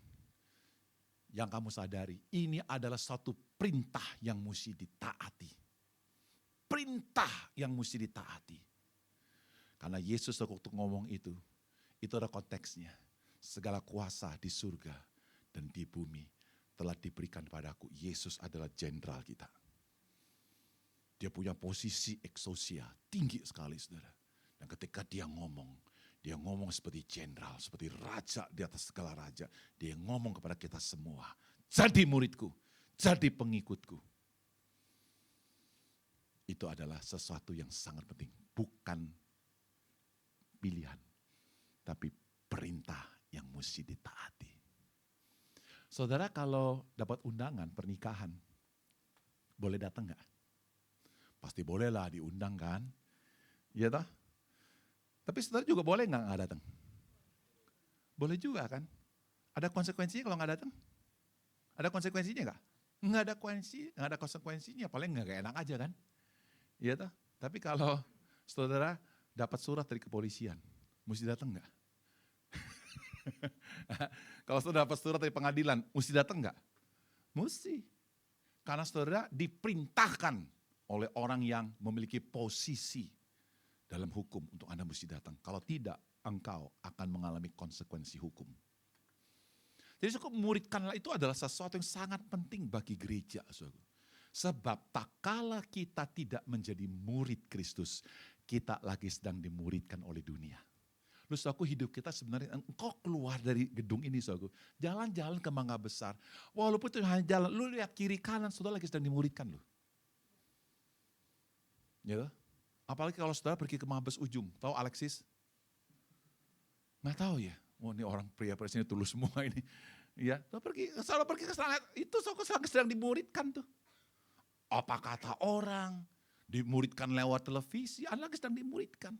yang kamu sadari. Ini adalah suatu perintah yang mesti ditaati. Perintah yang mesti ditaati. Karena Yesus waktu ngomong itu ada konteksnya. segala kuasa di surga dan di bumi telah diberikan padaku. Yesus adalah jenderal kita. Dia punya posisi eksosia, tinggi sekali saudara. Dan ketika dia ngomong seperti jenderal, seperti raja di atas segala raja. Dia ngomong kepada kita semua, jadi muridku, jadi pengikutku. Itu adalah sesuatu yang sangat penting. Bukan pilihan, tapi perintah yang mesti ditaati. Saudara kalau dapat undangan pernikahan, boleh datang gak? Pasti bolehlah diundang kan? Iya toh? Tapi saudara juga boleh gak datang? Boleh juga kan? Ada konsekuensinya kalau gak datang? Ada konsekuensinya gak? Nggak ada konsekuensinya, paling gak enak aja kan? Iya toh? Tapi kalau saudara dapat surat dari kepolisian, mesti datang nggak? Kalau saudara dapat surat dari pengadilan, mesti datang nggak? Mesti. Karena saudara diperintahkan oleh orang yang memiliki posisi dalam hukum untuk Anda mesti datang. Kalau tidak, engkau akan mengalami konsekuensi hukum. Jadi muridkanlah itu adalah sesuatu yang sangat penting bagi gereja, saudara. Sebab tak kala kita tidak menjadi murid Kristus, kita lagi sedang dimuridkan oleh dunia. Lu saudaraku, hidup kita sebenarnya, engkau keluar dari gedung ini saudaraku, jalan-jalan ke Mangga Besar, walaupun itu hanya jalan, lu lihat kiri kanan, saudara lagi sedang dimuridkan lu. Ya, apalagi kalau saudara pergi ke Mabes Ujung, tahu Alexis? Nggak tahu ya, ini orang pria-pria sini tulus semua ini. Ya, saudara pergi ke sana, itu saudara sedang dimuridkan tuh. Apa kata orang, dimuridkan lewat televisi, Anda sedang dimuridkan.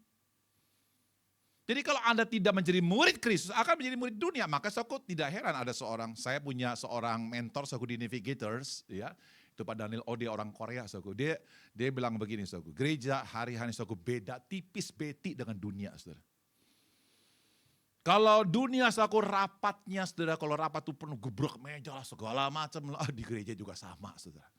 Jadi kalau Anda tidak menjadi murid Kristus, akan menjadi murid dunia. Maka saudara tidak heran ada saya punya seorang mentor saudara di Navigators, ya, itu Pak Daniel Ode, orang Korea saudara. Dia bilang begini saudara, gereja hari-hari saudara beda tipis beti dengan dunia saudara. Kalau dunia saudara rapatnya saudara, kalau rapat itu penuh gebrek meja lah segala macam, di gereja juga sama saudara.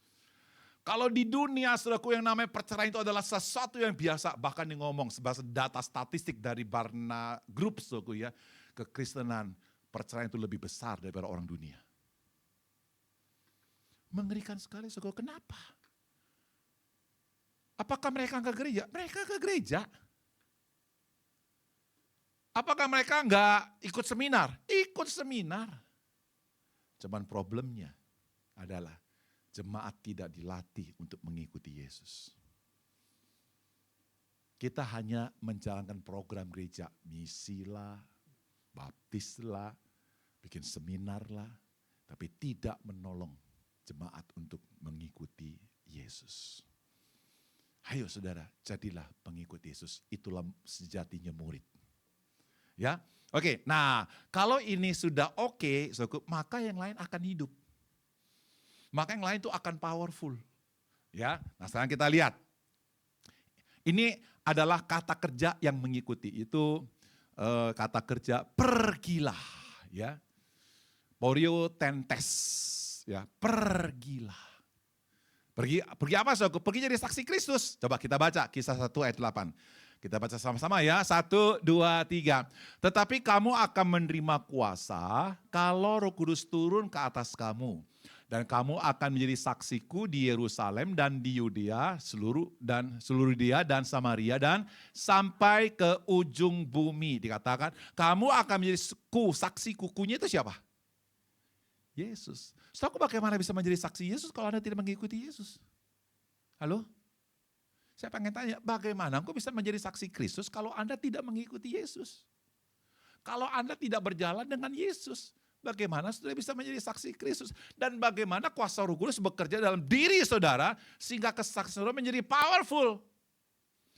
Kalau di dunia, saudaraku, yang namanya perceraian itu adalah sesuatu yang biasa. Bahkan ngomong sebagai data statistik dari Barna Group, saudaraku ya, kekristenan perceraian itu lebih besar daripada orang dunia. Mengerikan sekali, saudaraku. Kenapa? Apakah mereka ke gereja? Mereka ke gereja. Apakah mereka enggak ikut seminar? Ikut seminar. Cuman problemnya adalah jemaat tidak dilatih untuk mengikuti Yesus. Kita hanya menjalankan program gereja, misilah, baptislah, bikin seminar lah, tapi tidak menolong jemaat untuk mengikuti Yesus. Ayo saudara, jadilah pengikut Yesus, itulah sejatinya murid. Ya, oke. Nah, kalau ini sudah oke, maka yang lain akan hidup. Maka yang lain itu akan powerful. Ya, nah sekarang kita lihat. Ini adalah kata kerja yang mengikuti. Itu kata kerja pergilah. Ya, Porio tentes. Ya, pergilah. Pergi apa saudara? Pergi jadi saksi Kristus. Coba kita baca Kisah 1 ayat 8. Kita baca sama-sama ya. 1, 2, 3. Tetapi kamu akan menerima kuasa kalau Roh Kudus turun ke atas kamu. Dan kamu akan menjadi saksiku di Yerusalem dan di Yudea, seluruh Yudea dan Samaria dan sampai ke ujung bumi. Dikatakan, kamu akan menjadi saksi kukunya itu siapa? Yesus. So aku bagaimana bisa menjadi saksi Yesus kalau Anda tidak mengikuti Yesus? Halo? Saya pengen tanya, bagaimana aku bisa menjadi saksi Kristus kalau Anda tidak mengikuti Yesus? Kalau Anda tidak berjalan dengan Yesus, bagaimana saudara bisa menjadi saksi Kristus? Dan bagaimana kuasa Roh Kudus bekerja dalam diri saudara sehingga kesaksian saudara menjadi powerful?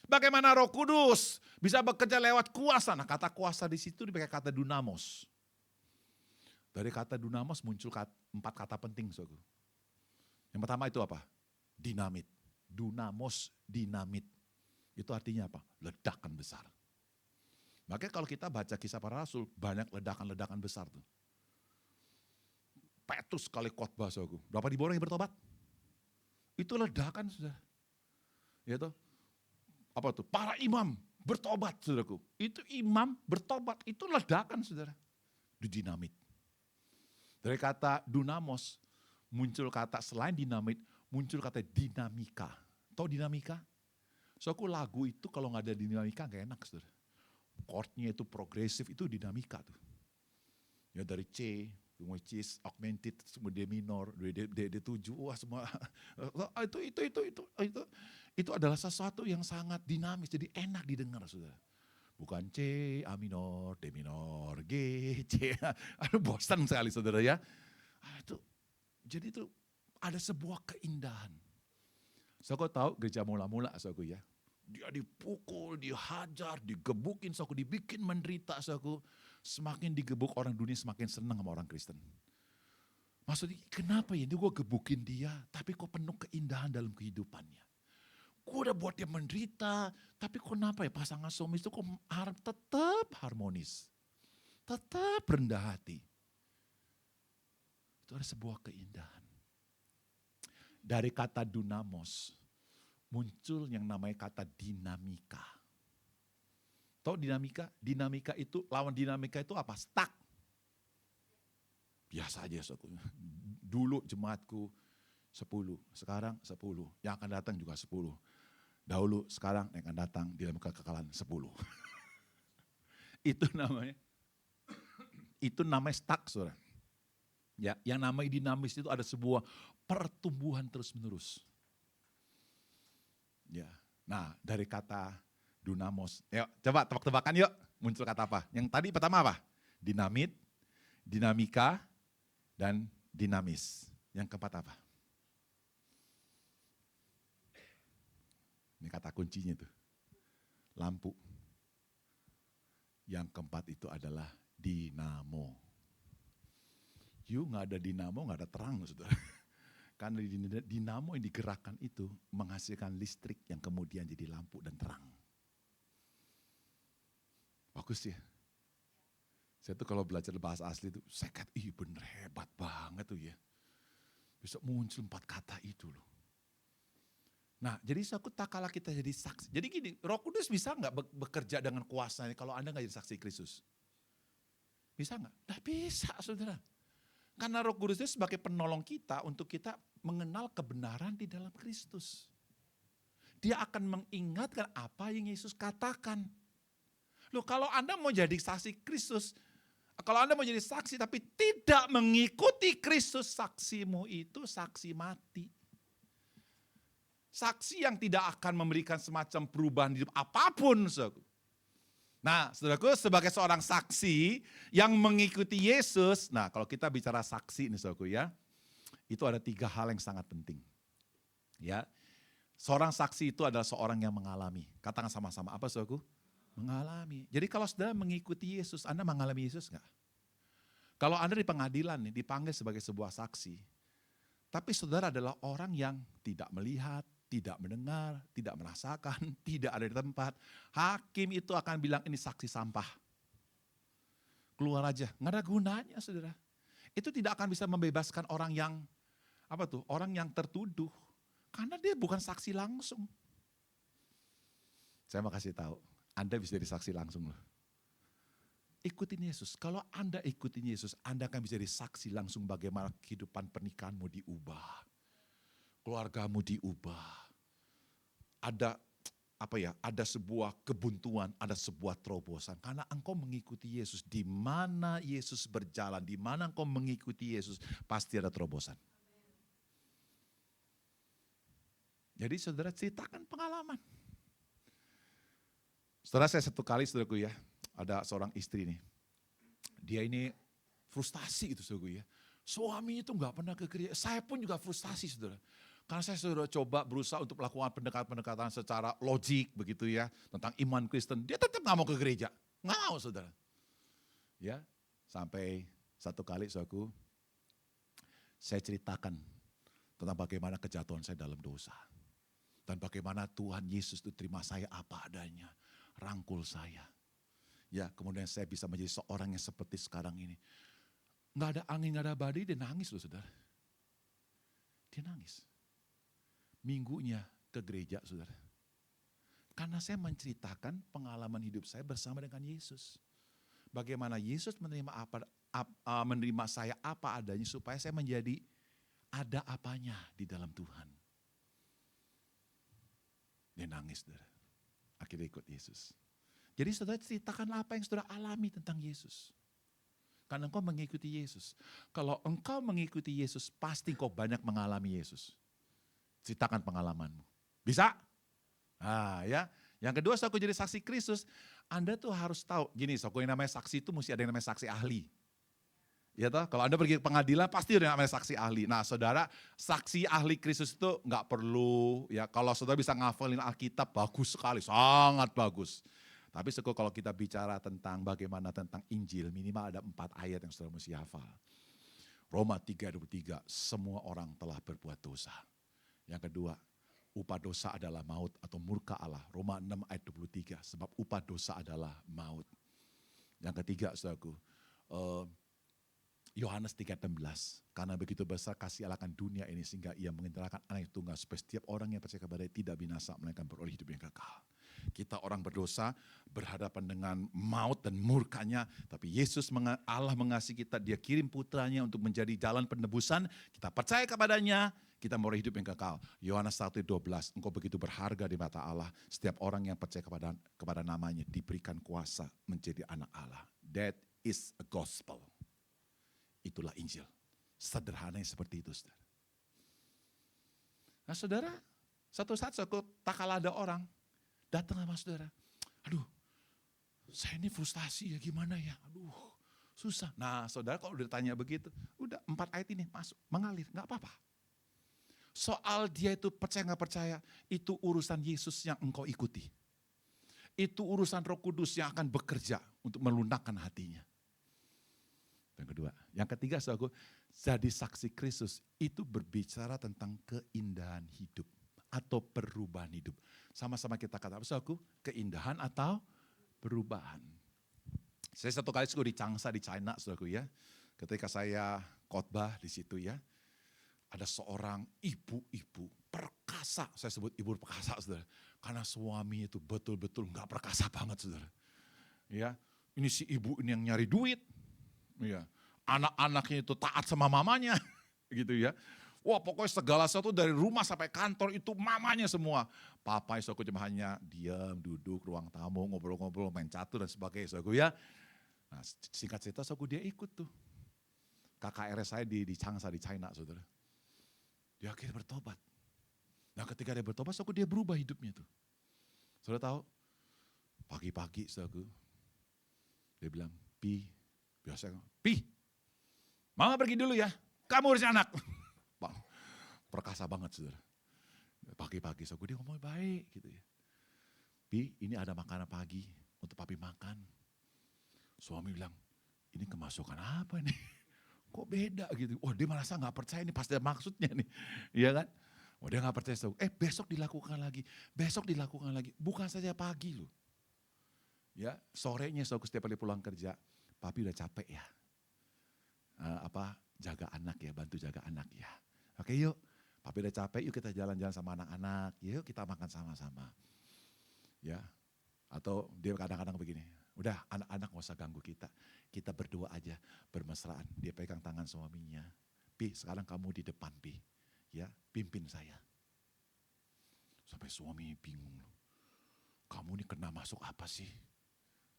Bagaimana Roh Kudus bisa bekerja lewat kuasa? Nah, kata kuasa di situ dipakai kata dunamos. Dari kata dunamos muncul 4 kata penting, saudara. Yang pertama itu apa? Dinamit. Dunamos, dinamit. Itu artinya apa? Ledakan besar. Makanya kalau kita baca Kisah Para Rasul, banyak ledakan-ledakan besar tuh. Petrus kali khotbah, saudaraku. Berapa ribu orang yang bertobat? Itu ledakan, saudara. Ya toh? Apa tuh? Para imam bertobat, saudaraku. Itu imam bertobat, itu ledakan, saudara. dinamit. Dari kata dunamos, muncul kata selain dinamit, muncul kata dinamika. Tahu dinamika? So aku lagu itu kalau nggak ada dinamika nggak enak, saudara. Chordnya itu progresif, itu dinamika tuh. Ya dari C, which is augmented, semua D minor, D7, wah semua. Itu adalah sesuatu yang sangat dinamis, jadi enak didengar, saudara. Bukan C, A minor, D minor, G, C. Aduh bosan sekali, saudara ya. Jadi itu ada sebuah keindahan. So, aku tahu gereja mula-mula, so, aku ya. Dia dipukul, dihajar, digebukin, so, aku dibikin menderita, so, aku. Semakin digebuk orang dunia, semakin senang sama orang Kristen. Maksudnya kenapa ya, gue gebukin dia, tapi kok penuh keindahan dalam kehidupannya. Gue udah buat dia menderita, tapi kenapa ya pasangan suami itu kok tetap harmonis. Tetap rendah hati. Itu ada sebuah keindahan. Dari kata dunamos, muncul yang namanya kata dinamika. Tahu dinamika? Dinamika itu, lawan dinamika itu apa? Stuck. Biasa aja. Dulu jemaatku 10, sekarang 10. Yang akan datang juga 10. Dahulu, sekarang yang akan datang dinamika kekekalan 10. Itu namanya stuck, saudara. Ya, yang namanya dinamis itu ada sebuah pertumbuhan terus-menerus. Ya. Nah, dari kata dunamos. Yuk, coba tebak-tebakan yuk. Muncul kata apa? Yang tadi pertama apa? Dinamit, dinamika, dan dinamis. Yang keempat apa? Ini kata kuncinya tuh. Lampu. Yang keempat itu adalah dinamo. Gak ada dinamo, gak ada terang, saudara. Karena dinamo yang digerakkan itu menghasilkan listrik yang kemudian jadi lampu dan terang. Bagus ya. Saya tuh kalau belajar bahasa asli itu, saya kata, bener hebat banget tuh ya. Bisa muncul 4 kata itu loh. Nah, jadi aku tak kalah kita jadi saksi. Jadi gini, Roh Kudus bisa nggak bekerja dengan kuasanya kalau Anda nggak jadi saksi Kristus? Bisa nggak? Nggak bisa, saudara. Karena Roh Kudus itu sebagai penolong kita untuk kita mengenal kebenaran di dalam Kristus. Dia akan mengingatkan apa yang Yesus katakan. Loh, kalau Anda mau jadi saksi Kristus, kalau Anda mau jadi saksi tapi tidak mengikuti Kristus, saksimu itu saksi mati. Saksi yang tidak akan memberikan semacam perubahan hidup apapun. Nah, saudaraku, sebagai seorang saksi yang mengikuti Yesus, nah kalau kita bicara saksi ini saudaraku ya, itu ada 3 hal yang sangat penting. Ya, seorang saksi itu adalah seorang yang mengalami. Katakan sama-sama, apa saudaraku? Mengalami. Jadi kalau saudara mengikuti Yesus, Anda mengalami Yesus enggak? Kalau Anda di pengadilan nih, dipanggil sebagai sebuah saksi, tapi saudara adalah orang yang tidak melihat, tidak mendengar, tidak merasakan, tidak ada di tempat. Hakim itu akan bilang ini saksi sampah. Keluar aja, nggak ada gunanya saudara. Itu tidak akan bisa membebaskan orang yang, orang yang tertuduh. Karena dia bukan saksi langsung. Saya mau kasih tahu, Anda bisa jadi saksi langsung loh. Ikutin Yesus, kalau Anda ikutin Yesus, Anda akan bisa jadi saksi langsung bagaimana kehidupan pernikahanmu diubah. Keluargamu diubah. Ada sebuah kebuntuan, ada sebuah terobosan. Karena engkau mengikuti Yesus, di mana Yesus berjalan, di mana engkau mengikuti Yesus, pasti ada terobosan. Jadi saudara ceritakan pengalaman. Saudara, saya satu kali, saudaraku ya, ada seorang istri nih. Dia ini frustasi gitu saudaraku ya. Suaminya itu gak pernah ke gereja. Saya pun juga frustasi saudara. Karena saya sudah coba berusaha untuk melakukan pendekatan-pendekatan secara logik begitu ya. Tentang iman Kristen. Dia tetap gak mau ke gereja. Gak mau saudara. Ya, sampai satu kali saudaraku, saya ceritakan tentang bagaimana kejatuhan saya dalam dosa. Dan bagaimana Tuhan Yesus itu terima saya apa adanya. Rangkul saya. Ya, kemudian saya bisa menjadi seorang yang seperti sekarang ini. Gak ada angin, gak ada badai, dia nangis loh saudara. Dia nangis. Minggunya ke gereja saudara. Karena saya menceritakan pengalaman hidup saya bersama dengan Yesus. Bagaimana Yesus menerima menerima saya apa adanya supaya saya menjadi ada apanya di dalam Tuhan. Dia nangis, saudara. Akhirnya ikut Yesus. Jadi saudara ceritakan apa yang saudara alami tentang Yesus. Karena engkau mengikuti Yesus. Kalau engkau mengikuti Yesus, pasti engkau banyak mengalami Yesus. Ceritakan pengalamanmu. Bisa? Ya. Yang kedua, saudara jadi saksi Kristus, Anda tuh harus tahu. Gini, saudara, yang namanya saksi itu mesti ada yang namanya saksi ahli. Ya toh, kalau Anda pergi ke pengadilan pasti ada yang namanya saksi ahli. Nah, saudara, saksi ahli Kristus itu nggak perlu, ya kalau saudara bisa ngafalin Alkitab, bagus sekali, sangat bagus. Tapi kalau kita bicara tentang bagaimana tentang Injil, minimal ada 4 ayat yang saudara mesti hafal. Roma 3:23, semua orang telah berbuat dosa. Yang kedua, upah dosa adalah maut atau murka Allah. Roma 6 ayat 23, sebab upah dosa adalah maut. Yang ketiga, saudaraku, Yohanes 3:16, karena begitu besar kasih Allah akan dunia ini sehingga ia menginterahkan anak yang tunggal supaya setiap orang yang percaya kepada dia tidak binasa melainkan beroleh hidup yang kekal. Kita orang berdosa berhadapan dengan maut dan murkanya, tapi Yesus Allah mengasihi kita, dia kirim putranya untuk menjadi jalan penebusan, kita percaya kepadanya, kita beroleh hidup yang kekal. Yohanes 1:12, engkau begitu berharga di mata Allah, setiap orang yang percaya kepada namanya diberikan kuasa menjadi anak Allah. That is a gospel. Itulah Injil. Sederhananya seperti itu, saudara. Nah, saudara, satu saat tak kalah ada orang datang sama saudara. Aduh, saya ini frustasi ya, gimana ya? Aduh, susah. Nah, saudara kalau udah tanya begitu, udah 4 ayat ini masuk, mengalir, gak apa-apa. Soal dia itu percaya gak percaya, itu urusan Yesus yang engkau ikuti. Itu urusan Roh Kudus yang akan bekerja untuk melunakkan hatinya. Yang kedua. Yang ketiga, saudaraku, jadi saksi Kristus itu berbicara tentang keindahan hidup atau perubahan hidup. Sama-sama kita kata, saudaraku, keindahan atau perubahan. Saya satu kali di Changsha di China, saudaraku ya. Ketika saya khotbah di situ ya, ada seorang ibu-ibu perkasa, saya sebut ibu perkasa, saudara. Karena suami itu betul-betul nggak perkasa banget, saudara. Ya, ini si ibu ini yang nyari duit. Ya, anak-anaknya itu taat sama mamanya, gitu ya. Wah, pokoknya segala sesuatu dari rumah sampai kantor itu mamanya semua. Papa aku cuma hanya diam, duduk, ruang tamu, ngobrol-ngobrol, main catur dan sebagainya, saudaraku ya. Nah, singkat cerita, saudaraku dia ikut tuh. KKR saya di Changsha di China, saudara. Dia akhirnya bertobat. Nah, ketika dia bertobat, saudaraku dia berubah hidupnya tuh. Saudara tahu, pagi-pagi, saudaraku, dia bilang, biasanya, Mama pergi dulu ya, kamu urusnya anak. Perkasa banget, saudara. Pagi-pagi, saudara, dia ngomong baik gitu ya. Ini ada makanan pagi untuk papi makan. Suami bilang, ini kemasukan apa nih? Kok beda gitu. Wah, dia merasa gak percaya, ini pasti ada maksudnya nih. Iya kan? Oh, dia gak percaya, saudara. Besok dilakukan lagi, bukan saja pagi loh. Ya, sorenya saudara setiap kali pulang kerja, papi udah capek ya. Jaga anak ya, bantu jaga anak ya. Oke yuk, papi udah capek, yuk kita jalan-jalan sama anak-anak, yuk kita makan sama-sama. Ya, atau dia kadang-kadang begini, udah anak-anak gak usah ganggu kita berdua aja, bermesraan. Dia pegang tangan suaminya, sekarang kamu di depan ya pimpin saya. Sampai suami bingung loh, kamu ini kena masuk apa sih?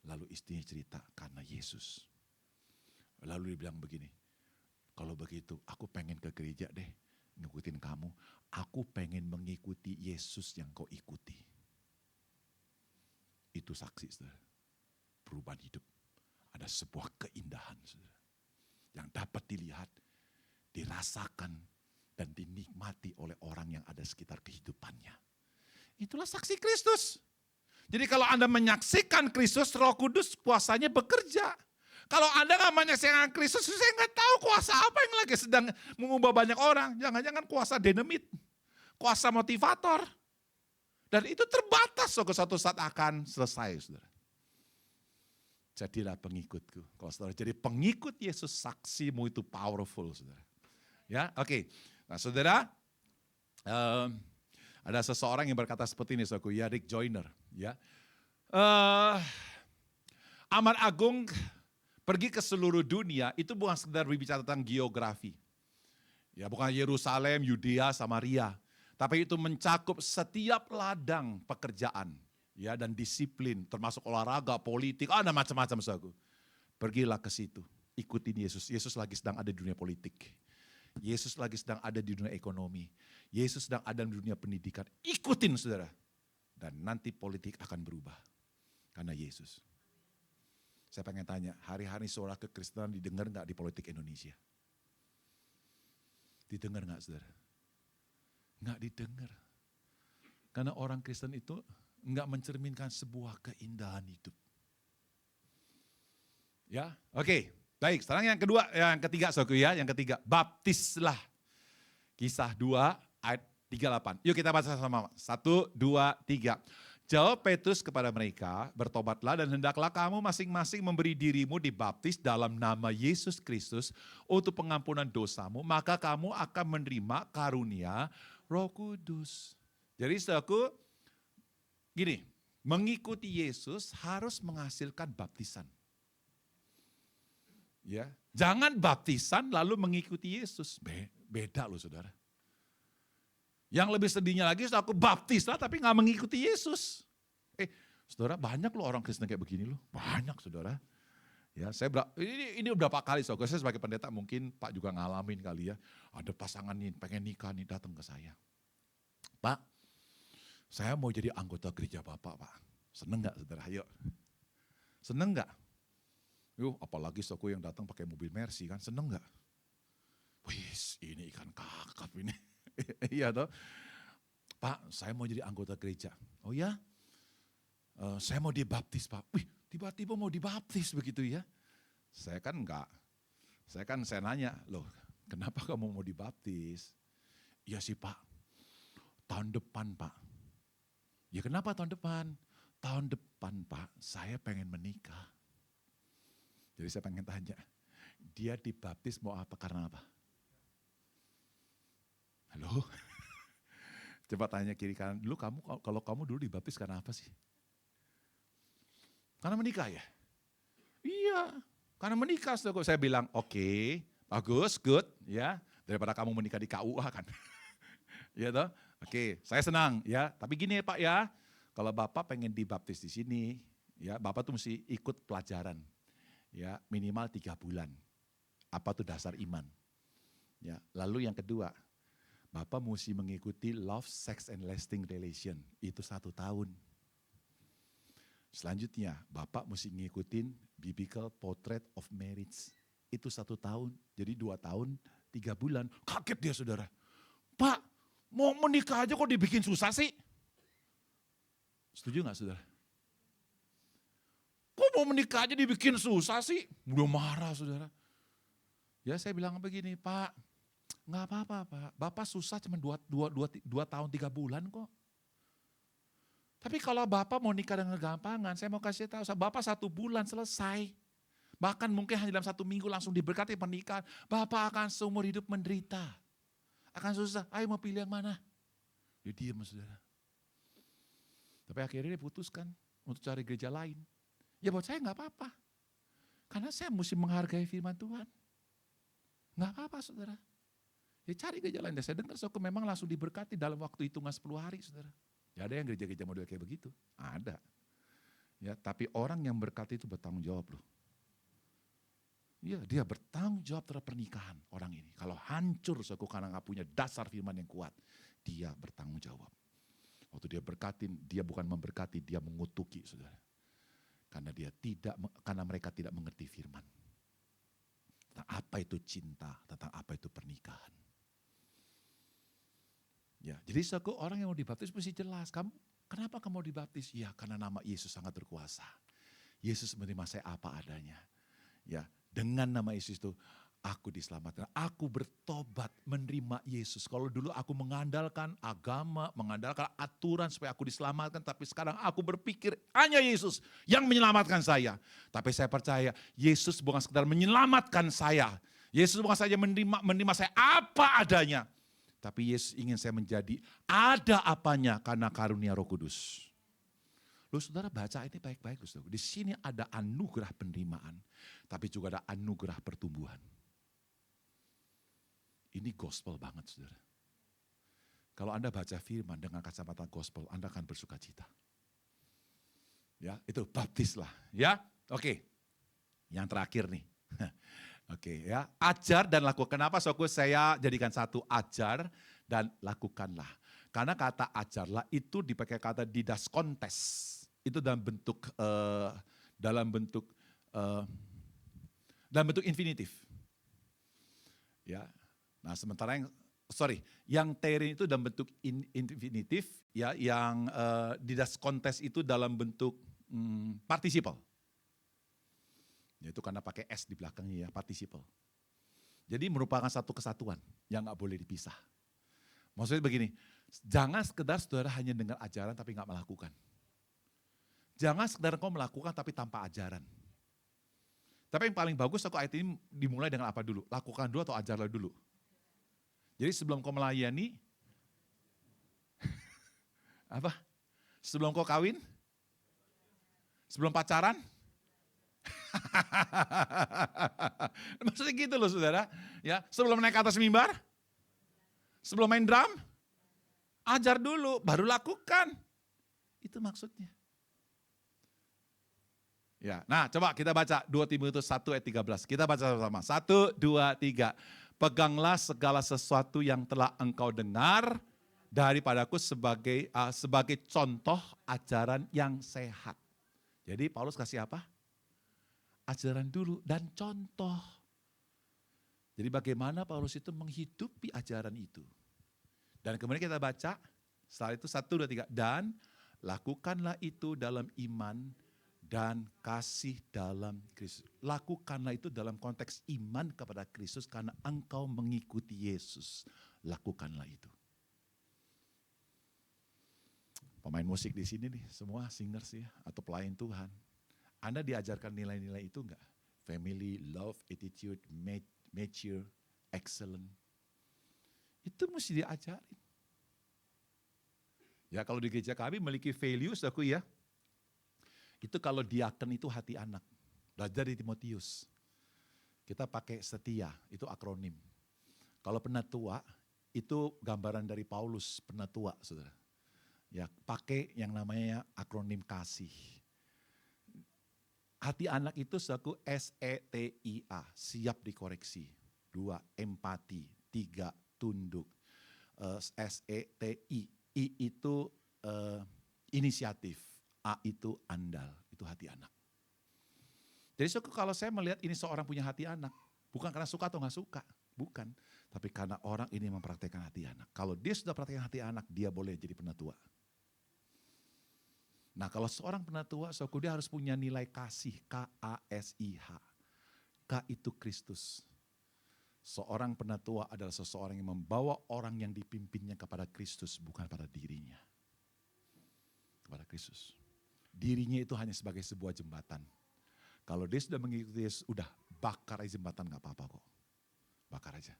Lalu istrinya cerita, karena Yesus. Lalu dia bilang begini, kalau begitu aku pengen ke gereja deh, ngikutin kamu. Aku pengen mengikuti Yesus yang kau ikuti. Itu saksi, saudara. Perubahan hidup. Ada sebuah keindahan, saudara. Yang dapat dilihat, dirasakan, dan dinikmati oleh orang yang ada sekitar kehidupannya. Itulah saksi Kristus. Jadi kalau Anda menyaksikan Kristus, Roh Kudus kuasanya bekerja. Kalau Anda nggak menyaksikan Kristus, saya nggak tahu kuasa apa yang lagi sedang mengubah banyak orang. Jangan-jangan kuasa dinamit, kuasa motivator. Dan itu terbatas, suatu saat akan selesai, saudara. Jadilah pengikutku. Kalau saudara jadi pengikut Yesus, saksimu itu powerful, saudara. Ya, oke. Nah, saudara, ada seseorang yang berkata seperti ini, saudaraku, ya Rick Joyner. Ya, Amat Agung pergi ke seluruh dunia itu bukan sekedar berbicara tentang geografi. Ya, bukan Yerusalem, Yudea, Samaria. Tapi itu mencakup setiap ladang pekerjaan. Ya, dan disiplin, termasuk olahraga, politik, ada macam-macam saudaraku. Pergilah ke situ, ikutin Yesus. Yesus lagi sedang ada di dunia politik. Yesus lagi sedang ada di dunia ekonomi. Yesus sedang ada di dunia pendidikan. Ikutin saudara. Dan nanti politik akan berubah. Karena Yesus. Saya pengen tanya, hari-hari suara kekristenan didengar nggak di politik Indonesia? Didengar nggak saudara? Nggak didengar. Karena orang Kristen itu nggak mencerminkan sebuah keindahan hidup. Ya, oke. Baik, sekarang yang kedua, yang ketiga, saudaraku ya, yang ketiga, baptislah. Kisah 2 ayat 38. Yuk kita baca sama-sama. 1, 2, 3. Jawab Petrus kepada mereka, bertobatlah dan hendaklah kamu masing-masing memberi dirimu dibaptis dalam nama Yesus Kristus untuk pengampunan dosamu, maka kamu akan menerima karunia Roh Kudus. Jadi saudaraku, gini, mengikuti Yesus harus menghasilkan baptisan. Ya, jangan baptisan lalu mengikuti Yesus. Beda loh saudara. Yang lebih sedihnya lagi, aku baptis lah tapi gak mengikuti Yesus. Saudara, banyak loh orang Kristen kayak begini loh. Banyak saudara. Ya, ini berapa kali saudara, saya sebagai pendeta mungkin Pak juga ngalamin kali ya. Ada pasangan nih pengen nikah nih datang ke saya. Pak, saya mau jadi anggota gereja Bapak Pak. Seneng gak saudara? Ayo. Seneng gak? Yuk, apalagi saudaraku yang datang pakai mobil Mercy kan, seneng gak? Wih, ini ikan kakap ini. Iya toh. Pak, saya mau jadi anggota gereja. Oh ya? Saya mau dibaptis Pak. Wih, tiba-tiba mau dibaptis begitu ya. Saya kan enggak. Saya nanya, loh kenapa kamu mau dibaptis? Iya sih Pak, tahun depan Pak. Ya kenapa tahun depan? Tahun depan Pak, saya pengen menikah. Jadi saya pengen tanya, dia dibaptis mau apa, karena apa? Halo? Coba tanya kiri kanan, dulu kalau kamu dulu dibaptis karena apa sih? Karena menikah ya? Iya, karena menikah. Saya bilang, oke, bagus, good, ya. Daripada kamu menikah di KUA kan. Ya toh? Oke, saya senang ya. Tapi gini ya Pak ya, kalau Bapak pengen dibaptis di sini, ya Bapak tuh mesti ikut pelajaran. Ya, minimal 3 bulan. Apa tuh dasar iman. Ya, lalu yang kedua, Bapak mesti mengikuti love, sex, and lasting relation. Itu 1 tahun. Selanjutnya, Bapak mesti ngikutin biblical portrait of marriage. Itu 1 tahun. Jadi 2 tahun, 3 bulan. Kaget dia saudara. Pak, mau menikah aja kok dibikin susah sih? Setuju gak saudara? Kok mau menikah aja dibikin susah sih? Udah marah saudara. Ya saya bilang begini, Pak, nggak apa-apa Pak, Bapak susah cuma 2 tahun 3 bulan kok. Tapi kalau Bapak mau nikah dengan gampangan, saya mau kasih tahu, Bapak 1 bulan selesai. Bahkan mungkin hanya dalam 1 minggu langsung diberkati pernikahan. Bapak akan seumur hidup menderita. Akan susah, ayo mau pilih yang mana? Dia diam saudara. Tapi akhirnya dia putuskan untuk cari gereja lain. Ya buat saya nggak apa-apa. Karena saya mesti menghargai firman Tuhan. Nggak apa-apa saudara. Ya cari gereja lain. Dan saya dengar saudara memang langsung diberkati dalam waktu hitungan 10 hari saudara. Ya ada yang gereja-gereja model kayak begitu. Ada. Ya, tapi orang yang berkati itu bertanggung jawab loh. Ya, dia bertanggung jawab terhadap pernikahan orang ini. Kalau hancur saudara karena nggak punya dasar firman yang kuat, dia bertanggung jawab. Waktu dia berkatin, dia bukan memberkati, dia mengutuki saudara. Karena mereka tidak mengerti firman. Tentang apa itu cinta, tentang apa itu pernikahan. Ya, jadi saudaraku, orang yang mau dibaptis mesti jelas. Kenapa kamu mau dibaptis? Ya, karena nama Yesus sangat berkuasa. Yesus menerima saya apa adanya. Ya, dengan nama Yesus itu aku diselamatkan. Aku bertobat menerima Yesus. Kalau dulu aku mengandalkan agama, mengandalkan aturan supaya aku diselamatkan. Tapi sekarang aku berpikir hanya Yesus yang menyelamatkan saya. Tapi saya percaya Yesus bukan sekedar menyelamatkan saya. Yesus bukan saja menerima saya apa adanya. Tapi Yesus ingin saya menjadi ada apanya karena karunia Roh Kudus. Loh saudara baca ini baik-baik. Di sini ada anugerah penerimaan. tapi juga ada anugerah pertumbuhan. Ini gospel banget, saudara. Kalau Anda baca firman dengan kacamata gospel, Anda akan bersuka cita. Ya, itu baptislah. Ya, oke. Yang terakhir nih. Oke ya, ajar dan lakukan. Kenapa saudaraku saya jadikan satu, ajar dan lakukanlah. Karena kata ajarlah itu dipakai kata didaskontes. Itu dalam bentuk infinitif. Ya. Nah, sementara yang terin itu dalam bentuk infinitif, ya, yang didaskontes itu dalam bentuk participle. Yaitu karena pakai S di belakangnya ya, participle. Jadi merupakan satu kesatuan yang gak boleh dipisah. Maksudnya begini, jangan sekedar saudara hanya dengar ajaran tapi gak melakukan. Jangan sekedar kau melakukan tapi tanpa ajaran. Tapi yang paling bagus aku ayat ini dimulai dengan apa dulu? Lakukan dulu atau ajarlah dulu? Jadi sebelum kau melayani, apa? Sebelum kau kawin? Sebelum pacaran? Maksudnya gitu loh saudara. Ya, sebelum naik ke atas mimbar, sebelum main drum, ajar dulu, baru lakukan. Itu maksudnya. Ya, nah coba kita baca 2 Timotius 1 ayat 13. Kita baca sama-sama. 1, 2, 3. Peganglah segala sesuatu yang telah engkau dengar daripadaku sebagai contoh ajaran yang sehat. Jadi Paulus kasih apa? Ajaran dulu dan contoh. Jadi bagaimana Paulus itu menghidupi ajaran itu. Dan kemudian kita baca, setelah itu 1, 2, 3. Dan lakukanlah itu dalam iman dan kasih dalam Kristus. Lakukanlah itu dalam konteks iman kepada Kristus karena engkau mengikuti Yesus. Lakukanlah itu. Pemain musik di sini nih, semua singers ya, atau pelayan Tuhan. Anda diajarkan nilai-nilai itu enggak? Family, love, attitude, mature, excellent. Itu mesti diajarin. Ya kalau di gereja kami memiliki values aku ya. Itu kalau diaken itu hati anak. Belajar di Timotius. Kita pakai setia, itu akronim. Kalau penatua, itu gambaran dari Paulus, penatua saudara. Ya pakai yang namanya akronim kasih. Hati anak itu suatu SETIA, siap dikoreksi. 2, empati. 3, tunduk. SETI, I itu inisiatif. A itu andal, itu hati anak. Jadi kalau saya melihat ini seorang punya hati anak, bukan karena suka atau nggak suka, bukan. Tapi karena orang ini mempraktekkan hati anak. Kalau dia sudah praktekkan hati anak, dia boleh jadi penatua. Nah kalau seorang penatua, dia harus punya nilai kasih, KASIH. K itu Kristus. Seorang penatua adalah seseorang yang membawa orang yang dipimpinnya kepada Kristus, bukan pada dirinya. Kepada Kristus. Dirinya itu hanya sebagai sebuah jembatan. Kalau dia sudah mengikuti Yesus, udah bakar aja jembatan gak apa-apa kok. Bakar aja.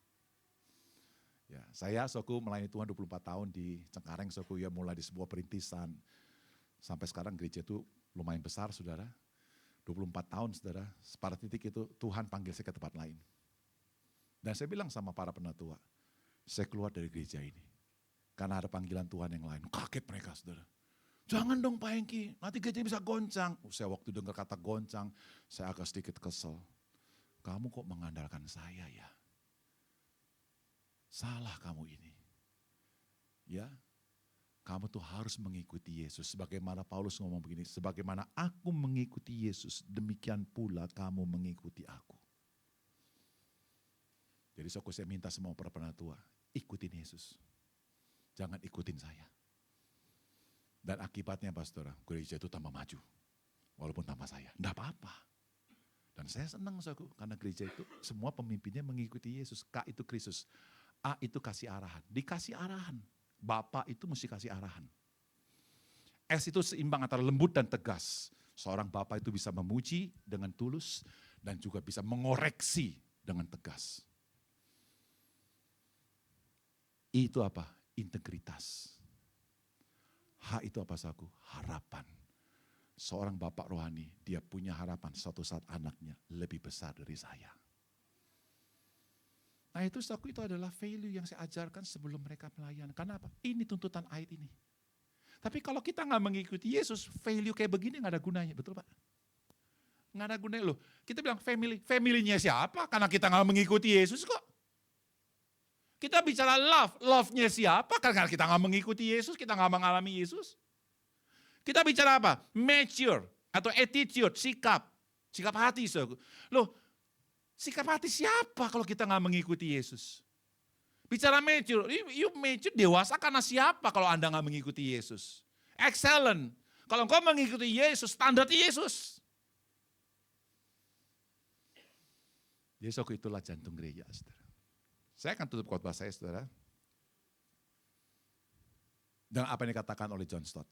Ya, saya melayani Tuhan 24 tahun di Cengkareng, ya mulai di sebuah perintisan. Sampai sekarang gereja itu lumayan besar saudara. 24 tahun saudara, pada titik itu Tuhan panggil saya ke tempat lain. Dan saya bilang sama para penatua, saya keluar dari gereja ini. Karena ada panggilan Tuhan yang lain. Kaget mereka saudara. Jangan dong Pak Hengki, nanti gereja bisa goncang. Saya waktu dengar kata goncang, saya agak sedikit kesel. Kamu kok mengandalkan saya ya? Salah kamu ini. Ya, kamu tuh harus mengikuti Yesus. Sebagaimana Paulus ngomong begini, sebagaimana aku mengikuti Yesus, demikian pula kamu mengikuti aku. Jadi saya minta semua para penatua, ikutin Yesus. Jangan ikutin saya. Dan akibatnya pastor, gereja itu tambah maju. Walaupun tanpa saya, enggak apa-apa. Dan saya senang karena gereja itu semua pemimpinnya mengikuti Yesus. K itu Kristus. A itu kasih arahan. Dikasih arahan. Bapak itu mesti kasih arahan. S itu seimbang antara lembut dan tegas. Seorang bapak itu bisa memuji dengan tulus dan juga bisa mengoreksi dengan tegas. I itu apa? Integritas. H itu apa saku? Harapan. seorang bapak rohani, dia punya harapan suatu saat anaknya lebih besar dari saya. Nah itu saudaraku, itu adalah value yang saya ajarkan sebelum mereka melayani. Karena apa? Ini tuntutan ayat ini. Tapi kalau kita nggak mengikuti Yesus, value kayak begini nggak ada gunanya, betul Pak? Nggak ada gunanya loh. Kita bilang family-nya siapa? Karena kita nggak mengikuti Yesus kok. Kita bicara love-nya siapa? Karena kita nggak mengikuti Yesus, kita nggak mengalami Yesus. Kita bicara apa? Mature atau attitude, sikap hati. Loh, sikap hati siapa kalau kita nggak mengikuti Yesus? Bicara mature, you mature dewasa karena siapa kalau Anda nggak mengikuti Yesus? Excellent. Kalau engkau mengikuti Yesus, standar Yesus. Yesus itulah jantung gereja, saudara. Saya akan tutup khotbah saya, saudara. Dengan apa yang dikatakan oleh John Stott.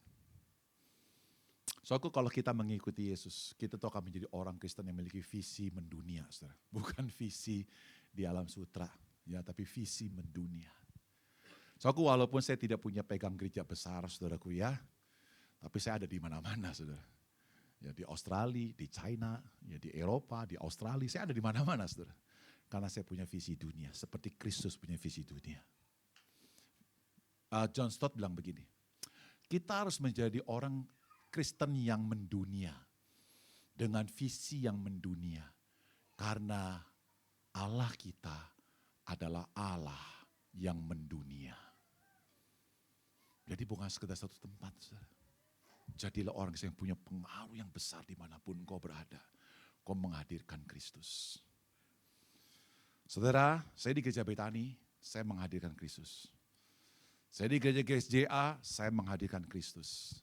Soalnya kalau kita mengikuti Yesus, kita tuh akan menjadi orang Kristen yang memiliki visi mendunia, saudara. Bukan visi di alam sutra, ya, tapi visi mendunia. Soalnya walaupun saya tidak punya pegang gereja besar, saudaraku ya, tapi saya ada di mana-mana, saudara. Ya di Australia, di China, ya di Eropa, di Australia, saya ada di mana-mana, saudara. Karena saya punya visi dunia, seperti Kristus punya visi dunia. John Stott bilang begini, kita harus menjadi orang Kristen yang mendunia, dengan visi yang mendunia. Karena Allah kita adalah Allah yang mendunia. Jadi bukan sekedar satu tempat, saudara. Jadilah orang yang punya pengaruh yang besar dimanapun kau berada. Kau menghadirkan Kristus. Saudara, saya di Gereja Betani, saya menghadirkan Kristus. Saya di Gereja GSJA, saya menghadirkan Kristus.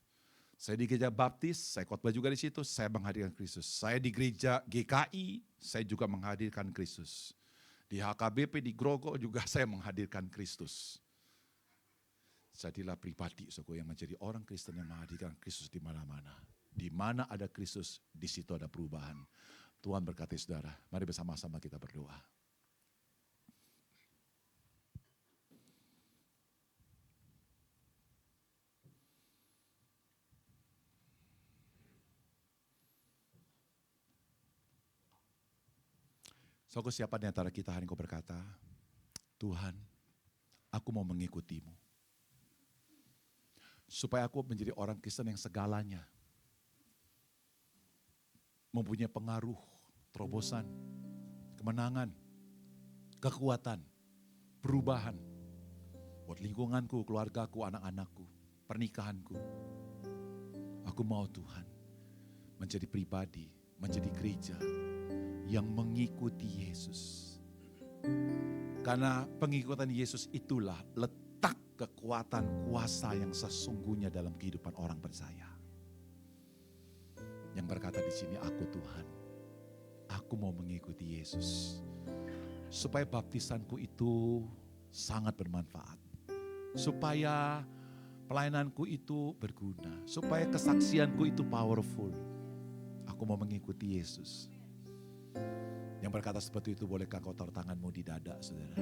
Saya di Gereja Baptis, saya khotbah juga di situ, saya menghadirkan Kristus. Saya di Gereja GKI, saya juga menghadirkan Kristus. Di HKBP, di Grogol juga saya menghadirkan Kristus. Jadilah pribadi yang menjadi orang Kristen yang menghadirkan Kristus di mana-mana. Di mana ada Kristus, di situ ada perubahan. Tuhan berkati saudara, mari bersama-sama kita berdoa. Saudara, siapa di antara kita hari ini kau berkata, Tuhan, aku mau mengikutimu. Supaya aku menjadi orang Kristen yang segalanya. Mempunyai pengaruh, terobosan, kemenangan, kekuatan, perubahan. Buat lingkunganku, keluargaku, anak-anakku, pernikahanku. Aku mau Tuhan menjadi pribadi, menjadi gereja yang mengikuti Yesus. Karena pengikutan Yesus itulah letak kekuatan kuasa yang sesungguhnya dalam kehidupan orang percaya. Yang berkata di sini, aku Tuhan, aku mau mengikuti Yesus. Supaya baptisanku itu sangat bermanfaat. Supaya pelayananku itu berguna. Supaya kesaksianku itu powerful. Aku mau mengikuti Yesus. Yang berkata seperti itu, bolehkah kau taruh tanganmu di dada, saudara?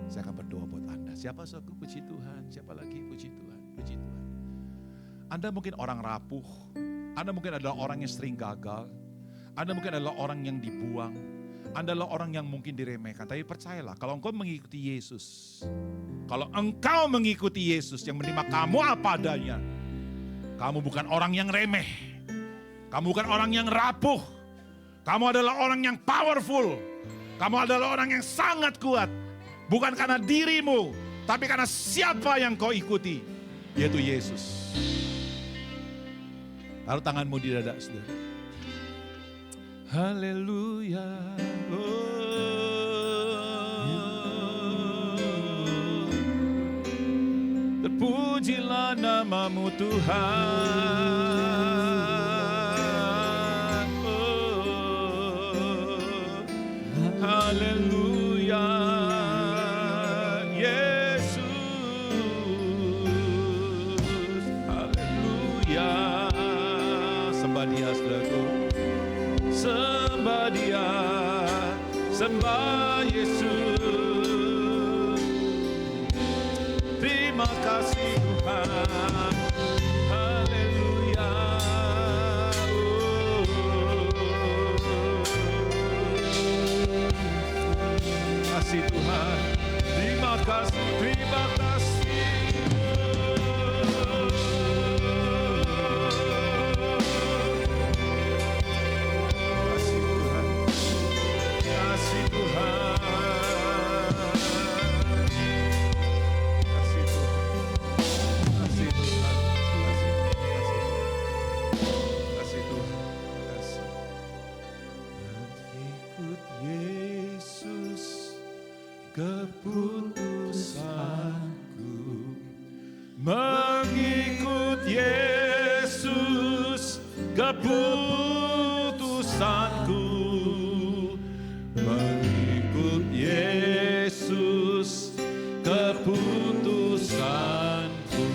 Saya akan berdoa buat Anda. Siapa saudara? Puji Tuhan. Siapa lagi? Puji Tuhan. Puji Tuhan. Anda mungkin orang rapuh. Anda mungkin adalah orang yang sering gagal. Anda mungkin adalah orang yang dibuang. Anda adalah orang yang mungkin diremehkan. Tapi percayalah, kalau engkau mengikuti Yesus. Kalau engkau mengikuti Yesus yang menerima kamu apa adanya. Kamu bukan orang yang remeh. Kamu bukan orang yang rapuh. Kamu adalah orang yang powerful. Kamu adalah orang yang sangat kuat. Bukan karena dirimu, tapi karena siapa yang kau ikuti, yaitu Yesus. Taruh tanganmu di dada, saudara. Haleluya. Terpujilah namamu Tuhan. Haleluya, Yesus. Haleluya. Sembah Dia, saudaraku. Sembah Dia, sembah Yesus. Terima kasih Tuhan. Haleluya. kasih Tuhan. Terima kasih, terima kasih. Kasih Tuhan, kasih Tuhan. Kasih Tuhan, kasih Tuhan, kasih Tuhan, kasih. Mengikut Yesus keputusanku, mengikut Yesus keputusanku, mengikut Yesus keputusanku,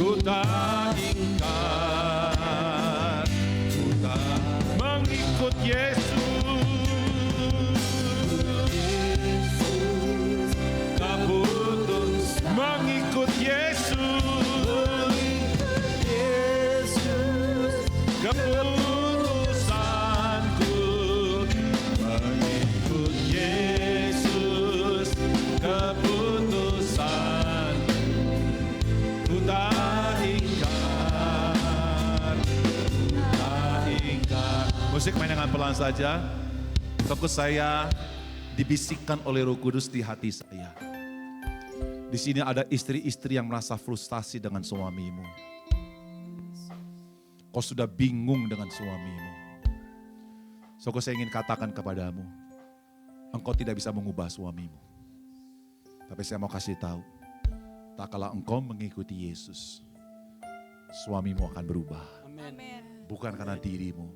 ku tak ingkar, ku tak mengikut Yesus. Mengikut Yesus, keputusanku, mengikut Yesus, keputusan, ku tak ingkar, ku tak ingkar. Musik main dengan pelan saja. Fokus saya dibisikkan oleh Roh Kudus di hati saya. Di sini ada istri-istri yang merasa frustasi dengan suamimu. Kau sudah bingung dengan suamimu. So, saya ingin katakan kepadamu, engkau tidak bisa mengubah suamimu. Tapi saya mau kasih tahu, tak kala engkau mengikuti Yesus, suamimu akan berubah. Amin. Bukan karena dirimu,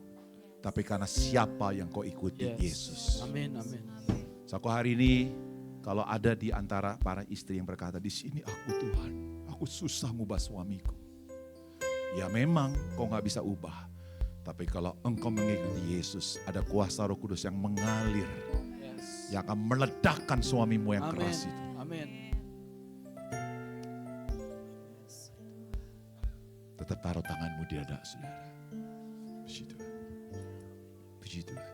tapi karena siapa yang kau ikuti, Yesus. Amin, amin. So, hari ini, kalau ada di antara para istri yang berkata, di sini aku Tuhan, aku susah mengubah suamiku. Ya memang kau gak bisa ubah. Tapi kalau engkau mengikuti Yesus, ada kuasa Roh Kudus yang mengalir. Yang akan meledakkan suamimu yang keras itu. Amin. Tetap taruh tanganmu di dada saudara. Puji Tuhan. Puji Tuhan.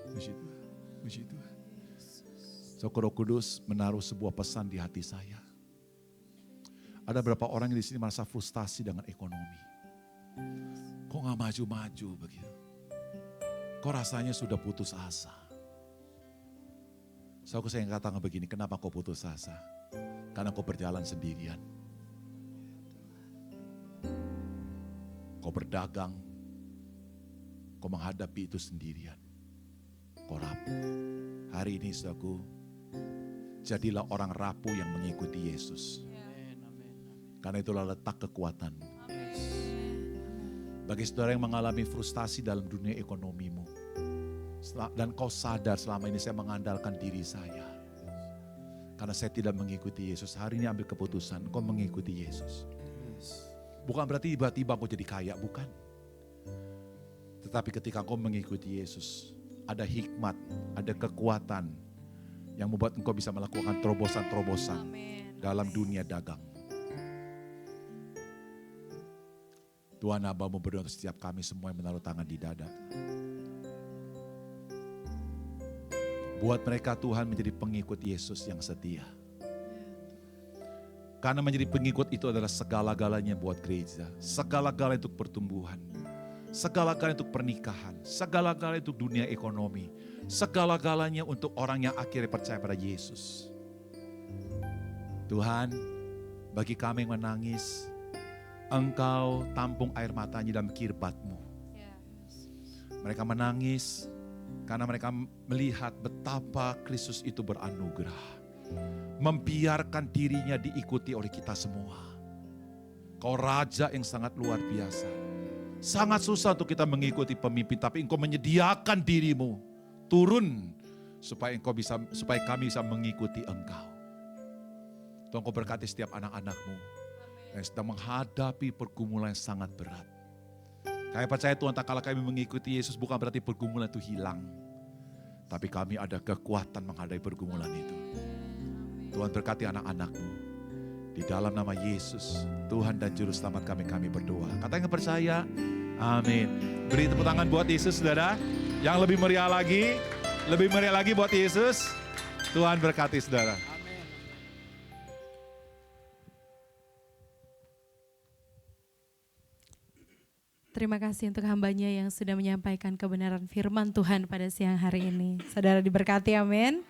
Puji Tuhan. Puji Tuhan. So, Roh Kudus menaruh sebuah pesan di hati saya. Ada beberapa orang yang di sini merasa frustasi dengan ekonomi. Kok gak maju-maju begitu? Kok rasanya sudah putus asa? So, saya katakan begini, kenapa kau putus asa? Karena kau berjalan sendirian. Kau berdagang, kau menghadapi itu sendirian. Kau rapuh. Hari ini saudaraku, jadilah orang rapuh yang mengikuti Yesus. Karena itulah letak kekuatanmu. Bagi saudara yang mengalami frustasi dalam dunia ekonomimu, dan kau sadar selama ini saya mengandalkan diri saya, karena saya tidak mengikuti Yesus. Hari ini ambil keputusan, kau mengikuti Yesus. Bukan berarti tiba-tiba kau jadi kaya, bukan. Tetapi ketika kau mengikuti Yesus, ada hikmat, ada kekuatan yang membuat engkau bisa melakukan terobosan-terobosan dalam dunia dagang. Tuhan Hamba mau berdoa untuk setiap kami semua yang menaruh tangan di dada. Buat mereka Tuhan menjadi pengikut Yesus yang setia. Karena menjadi pengikut itu adalah segala-galanya buat gereja. Segala-galanya untuk pertumbuhan. Segala-galanya untuk pernikahan. Segala-galanya untuk dunia ekonomi. Segala-galanya untuk orang yang akhirnya percaya pada Yesus. Tuhan, bagi kami yang menangis, Engkau tampung air matanya dalam kirbat-Mu. Mereka menangis karena mereka melihat betapa Kristus itu beranugerah. Membiarkan dirinya diikuti oleh kita semua. Kau Raja yang sangat luar biasa. Sangat susah untuk kita mengikuti pemimpin, tapi Engkau menyediakan dirimu turun supaya kami bisa mengikuti Engkau. Tuhan, Kau berkati setiap anak-anak-Mu yang sedang menghadapi pergumulan yang sangat berat. Kami percaya Tuhan, tak kala kami mengikuti Yesus bukan berarti pergumulan itu hilang. Tapi kami ada kekuatan menghadapi pergumulan itu. Tuhan berkati anak-anak-Mu. Di dalam nama Yesus, Tuhan dan Juru Selamat kami berdoa. Kata yang percaya, amin. Beri tepuk tangan buat Yesus, saudara. Yang lebih meriah lagi, Lebih meriah lagi buat Yesus. Tuhan berkati saudara. Terima kasih untuk hambanya yang sudah menyampaikan kebenaran firman Tuhan pada siang hari ini. Saudara diberkati, amin.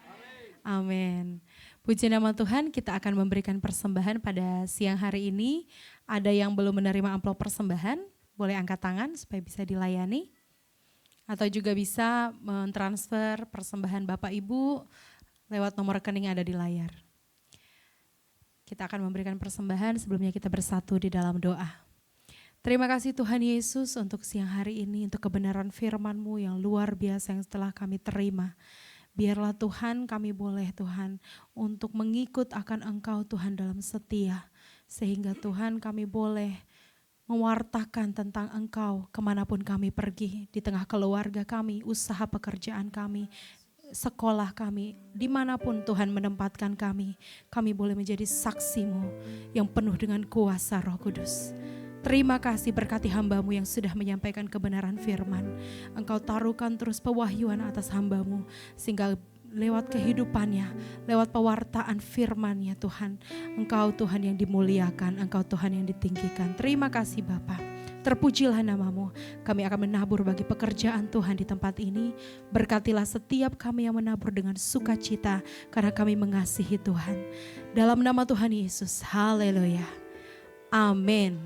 Amin. Puji nama Tuhan, kita akan memberikan persembahan pada siang hari ini. Ada yang belum menerima amplop persembahan, boleh angkat tangan supaya bisa dilayani. Atau juga bisa mentransfer persembahan Bapak Ibu lewat nomor rekening yang ada di layar. Kita akan memberikan persembahan, sebelumnya kita bersatu di dalam doa. Terima kasih Tuhan Yesus untuk siang hari ini, untuk kebenaran firman-Mu yang luar biasa yang telah kami terima. Biarlah Tuhan kami boleh Tuhan untuk mengikut akan Engkau Tuhan dalam setia. Sehingga Tuhan kami boleh mewartakan tentang Engkau kemanapun kami pergi. Di tengah keluarga kami, usaha pekerjaan kami, sekolah kami, dimanapun Tuhan menempatkan kami boleh menjadi saksi-Mu yang penuh dengan kuasa Roh Kudus. Terima kasih berkati hamba-Mu yang sudah menyampaikan kebenaran firman. Engkau taruhkan terus pewahyuan atas hamba-Mu sehingga lewat kehidupannya, lewat pewartaan firman-Nya Tuhan. Engkau Tuhan yang dimuliakan, Engkau Tuhan yang ditinggikan. Terima kasih Bapa. Terpujilah nama-Mu. Kami akan menabur bagi pekerjaan Tuhan di tempat ini. Berkatilah setiap kami yang menabur dengan sukacita karena kami mengasihi Tuhan. Dalam nama Tuhan Yesus, haleluya. Amin.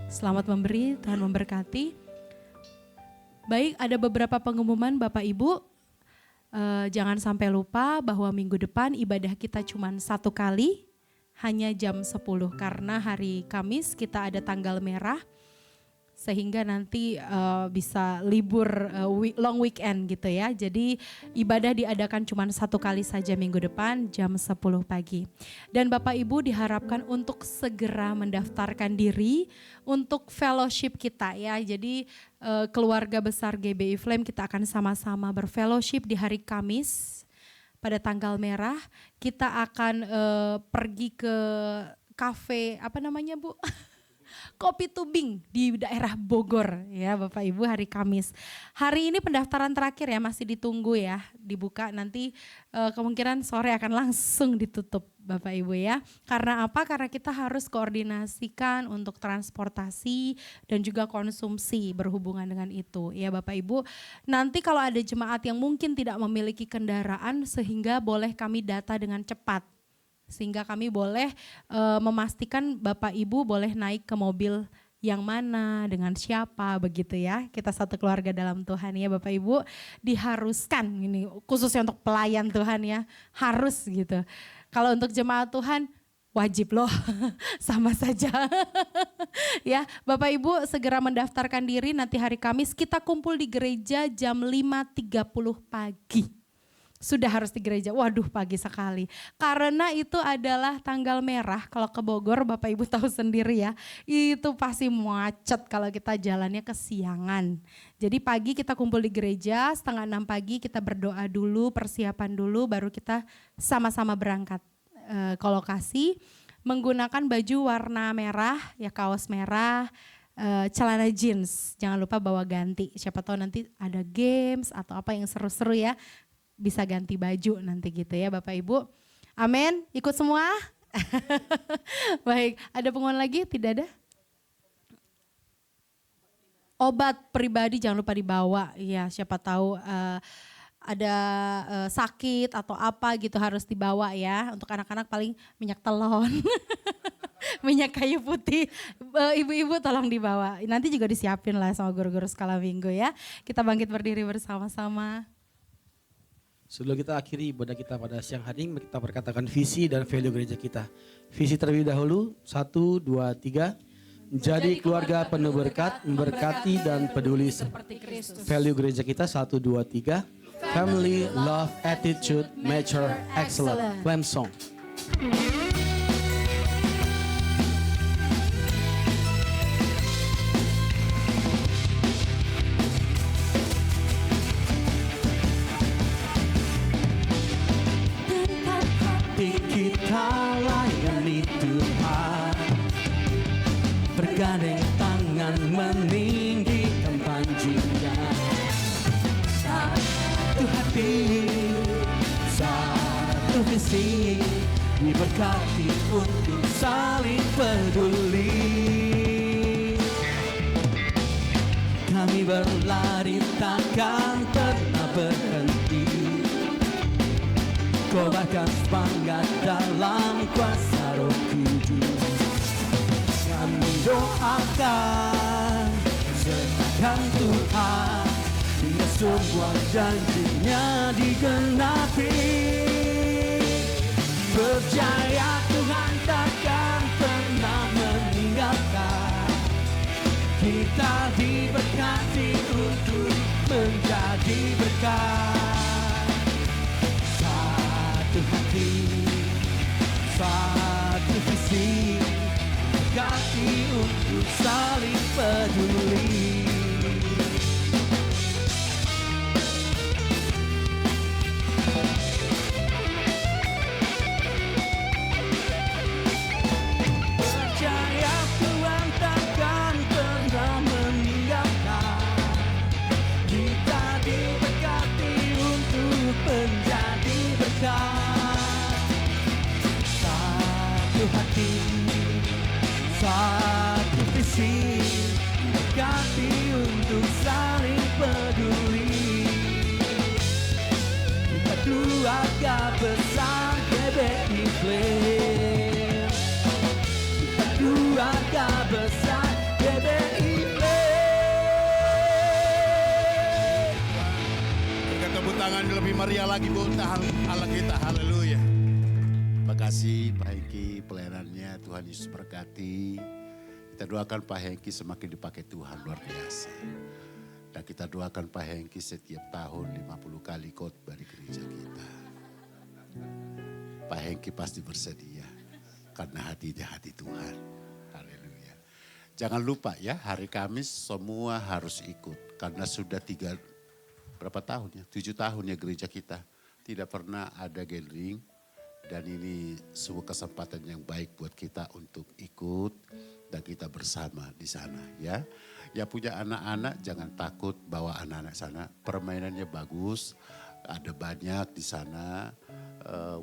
Selamat memberi, Tuhan memberkati. Baik, ada beberapa pengumuman Bapak Ibu. Jangan sampai lupa bahwa minggu depan ibadah kita cuma 1 kali, hanya jam 10. Karena hari Kamis kita ada tanggal merah, sehingga nanti bisa libur long weekend gitu ya. Jadi ibadah diadakan cuma 1 kali saja minggu depan jam 10 pagi. Dan Bapak Ibu diharapkan untuk segera mendaftarkan diri untuk fellowship kita ya. Jadi keluarga besar GBI Flame kita akan sama-sama berfellowship di hari Kamis pada tanggal merah. Kita akan pergi ke kafe apa namanya Bu? Kopi Tubing di daerah Bogor ya Bapak Ibu hari Kamis. Hari ini pendaftaran terakhir ya, masih ditunggu ya, dibuka nanti kemungkinan sore akan langsung ditutup Bapak Ibu ya. Karena apa? Karena kita harus koordinasikan untuk transportasi dan juga konsumsi berhubungan dengan itu ya Bapak Ibu. Nanti kalau ada jemaat yang mungkin tidak memiliki kendaraan sehingga boleh kami data dengan cepat. Sehingga kami boleh memastikan Bapak Ibu boleh naik ke mobil yang mana, dengan siapa begitu ya. Kita satu keluarga dalam Tuhan ya Bapak Ibu, diharuskan ini khususnya untuk pelayan Tuhan ya, harus gitu. Kalau untuk jemaat Tuhan wajib loh, sama saja. Ya Bapak Ibu segera mendaftarkan diri, nanti hari Kamis kita kumpul di gereja jam 5.30 pagi. Sudah harus di gereja, waduh pagi sekali. Karena itu adalah tanggal merah, kalau ke Bogor Bapak Ibu tahu sendiri ya. Itu pasti macet kalau kita jalannya kesiangan. Jadi pagi kita kumpul di gereja, 5:30 pagi kita berdoa dulu, persiapan dulu, baru kita sama-sama berangkat ke lokasi. Menggunakan baju warna merah, ya kaos merah, celana jeans. Jangan lupa bawa ganti, siapa tahu nanti ada games atau apa yang seru-seru ya. Bisa ganti baju nanti gitu ya Bapak Ibu. Amin, ikut semua? Baik, ada pengumuman lagi? Tidak ada? Obat pribadi jangan lupa dibawa. Ya siapa tahu ada sakit atau apa gitu harus dibawa ya. Untuk anak-anak paling minyak telon, minyak kayu putih. Ibu-ibu tolong dibawa. Nanti juga disiapin lah sama guru-guru skala minggu ya. Kita bangkit berdiri bersama-sama. Sebelum kita akhiri ibadah kita pada siang hari ini, kita berkatakan visi dan value gereja kita. Visi terlebih dahulu, 1, 2, 3. Menjadi keluarga penuh berkat, memberkati dan peduli seperti Kristus. Value gereja kita 1, 2, 3. Family, love, attitude, mature, excellent. Flame song. Kita layani Tuhan, bergandeng tangan meninggikan panjangnya satu hati. satu visi, diberkati untuk saling peduli. Kami berlari takkan pernah berhenti, kobarkan semangat dalam kuasa Roh Kudus. Kami doakan, serahkan Tuhan, hingga semua janjinya digenapi. Percaya Tuhan takkan pernah meninggalkan. Kita diberkati untuk menjadi berkat. Satu hati, satu visi, berkati untuk saling peduli. Percaya Tuhan takkan pernah meninggalkan. Kita diberkati untuk menjadi berkat. Satu hati, satu visi, berkati untuk saling peduli. Kita keluarga besar GBI Flame. Kita keluarga besar GBI Flame. Berikan tepuk tangan lebih meriah lagi buat Allah kita. Haleluya. Terima kasih Pak Hengki pelayanannya. Tuhan Yesus berkati. Kita doakan Pak Hengki semakin dipakai Tuhan luar biasa. Dan kita doakan Pak Hengki setiap tahun 50 kali khotbah di gereja kita. Pak Hengki pasti bersedia karena hatinya hati Tuhan. Haleluya. Jangan lupa ya, hari Kamis semua harus ikut karena sudah 7 tahun ya gereja kita tidak pernah ada gathering. Dan ini sebuah kesempatan yang baik buat kita untuk ikut dan kita bersama di sana ya. Ya punya anak-anak jangan takut bawa anak-anak sana. Permainannya bagus, ada banyak di sana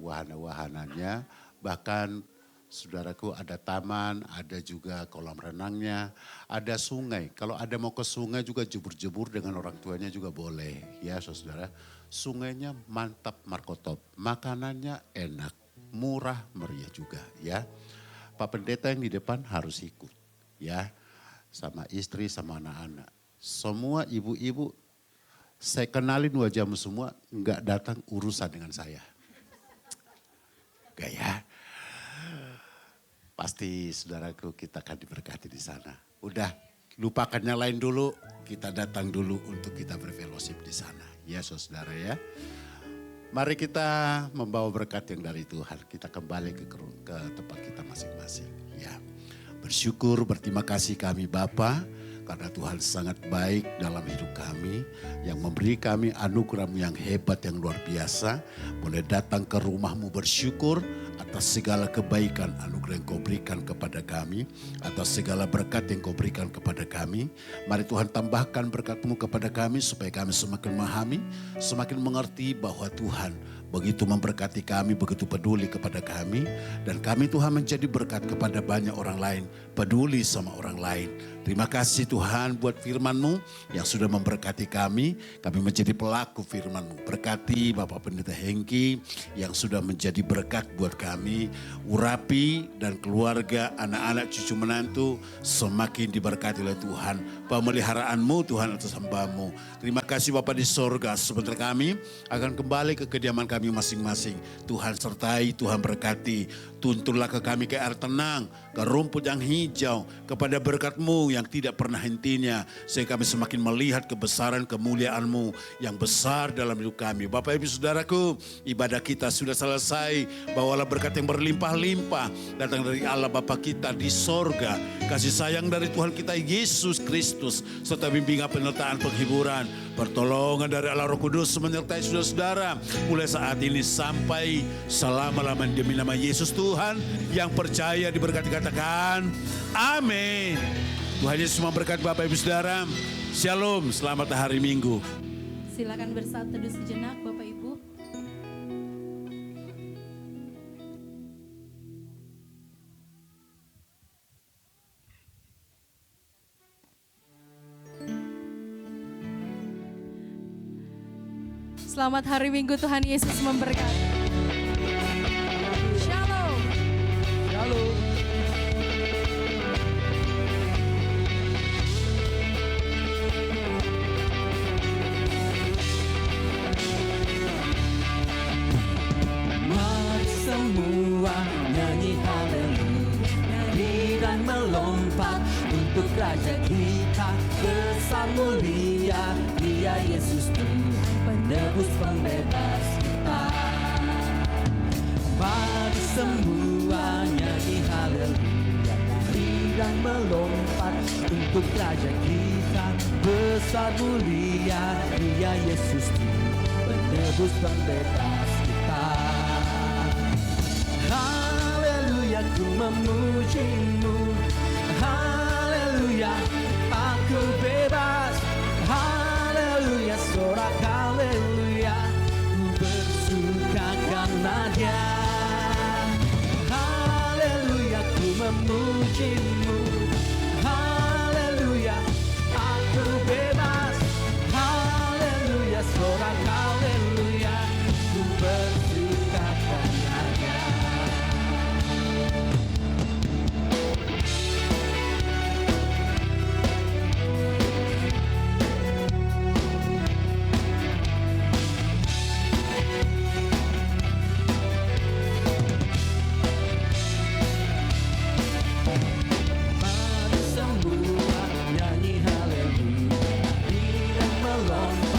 wahana-wahananya. Bahkan saudaraku ada taman, ada juga kolam renangnya, ada sungai. Kalau ada mau ke sungai juga jebur-jebur dengan orang tuanya juga boleh ya saudara. Sungainya mantap markotop, makanannya enak, murah meriah juga ya. Pak Pendeta yang di depan harus ikut ya. Sama istri, sama anak-anak. Semua ibu-ibu, saya kenalin wajahmu semua, enggak datang urusan dengan saya. Enggak ya. Pasti saudaraku kita akan diberkati di sana. Udah lupakan yang lain dulu, kita datang dulu untuk kita berfellowship di sana. Ya saudara ya. Mari kita membawa berkat yang dari Tuhan. Kita kembali ke tempat kita masing-masing. Ya. Bersyukur, berterima kasih kami Bapa karena Tuhan sangat baik dalam hidup kami. Yang memberi kami anugerah-Mu yang hebat, yang luar biasa. Boleh datang ke rumah-Mu bersyukur atas segala kebaikan anugerah yang Kau berikan kepada kami. Atas segala berkat yang Kau berikan kepada kami. Mari Tuhan tambahkan berkat-Mu kepada kami supaya kami semakin memahami, semakin mengerti bahwa Tuhan begitu memberkati kami, begitu peduli kepada kami. Dan kami Tuhan menjadi berkat kepada banyak orang lain, peduli sama orang lain. Terima kasih Tuhan buat firman-Mu yang sudah memberkati kami. Kami menjadi pelaku firman-Mu. Berkati Bapak Pendeta Hengki yang sudah menjadi berkat buat kami. Urapi dan keluarga, anak-anak, cucu menantu semakin diberkati oleh Tuhan. Pemeliharaanmu Tuhan atas hamba-Mu. Terima kasih Bapak di sorga. Sebentar kami akan kembali ke kediaman kami masing-masing. Tuhan sertai, Tuhan berkati. Tuntunlah ke kami ke air tenang, ke rumput yang hijau, kepada berkat-Mu yang tidak pernah hentinya. Sehingga kami semakin melihat kebesaran kemuliaan-Mu yang besar dalam hidup kami. Bapak Ibu Saudaraku, ibadah kita sudah selesai. Bawalah berkat yang berlimpah-limpah datang dari Allah Bapa kita di sorga. Kasih sayang dari Tuhan kita Yesus Kristus, serta bimbingan penyertaan penghiburan, pertolongan dari Allah Roh Kudus menyertai saudara-saudara mulai saat ini sampai selama-lamanya demi nama Yesus Tuhan. Yang percaya diberkati katakan amin. Tuhan Yesus memberkati Bapak Ibu Saudara. Shalom, selamat hari Minggu. Silakan bersatu teduh sejenak Bapak Ibu. Selamat hari Minggu, Tuhan Yesus memberkati. Shalom. Shalom. Mari semua nyanyi haleluya, nyanyi dan melompat untuk Raja kita besar mulia. Dia Yesus Tuhan, penebus pembebas kita. Mari semua nyanyi haleluya, nyanyi dan melompat untuk Raja kita besar mulia. Dia Yesus Tuhan, penebus pembebas kita. Haleluya, ku memujimu. Haleluya, aku bebas. Haleluya, sorak haleluya, ku bersuka karena Dia. Haleluya, ku memujimu. Haleluya, aku bebas. Haleluya, sorak haleluya, ku bersuka karena Dia. Mari semua nyanyi haleluya, nyanyi dan melompat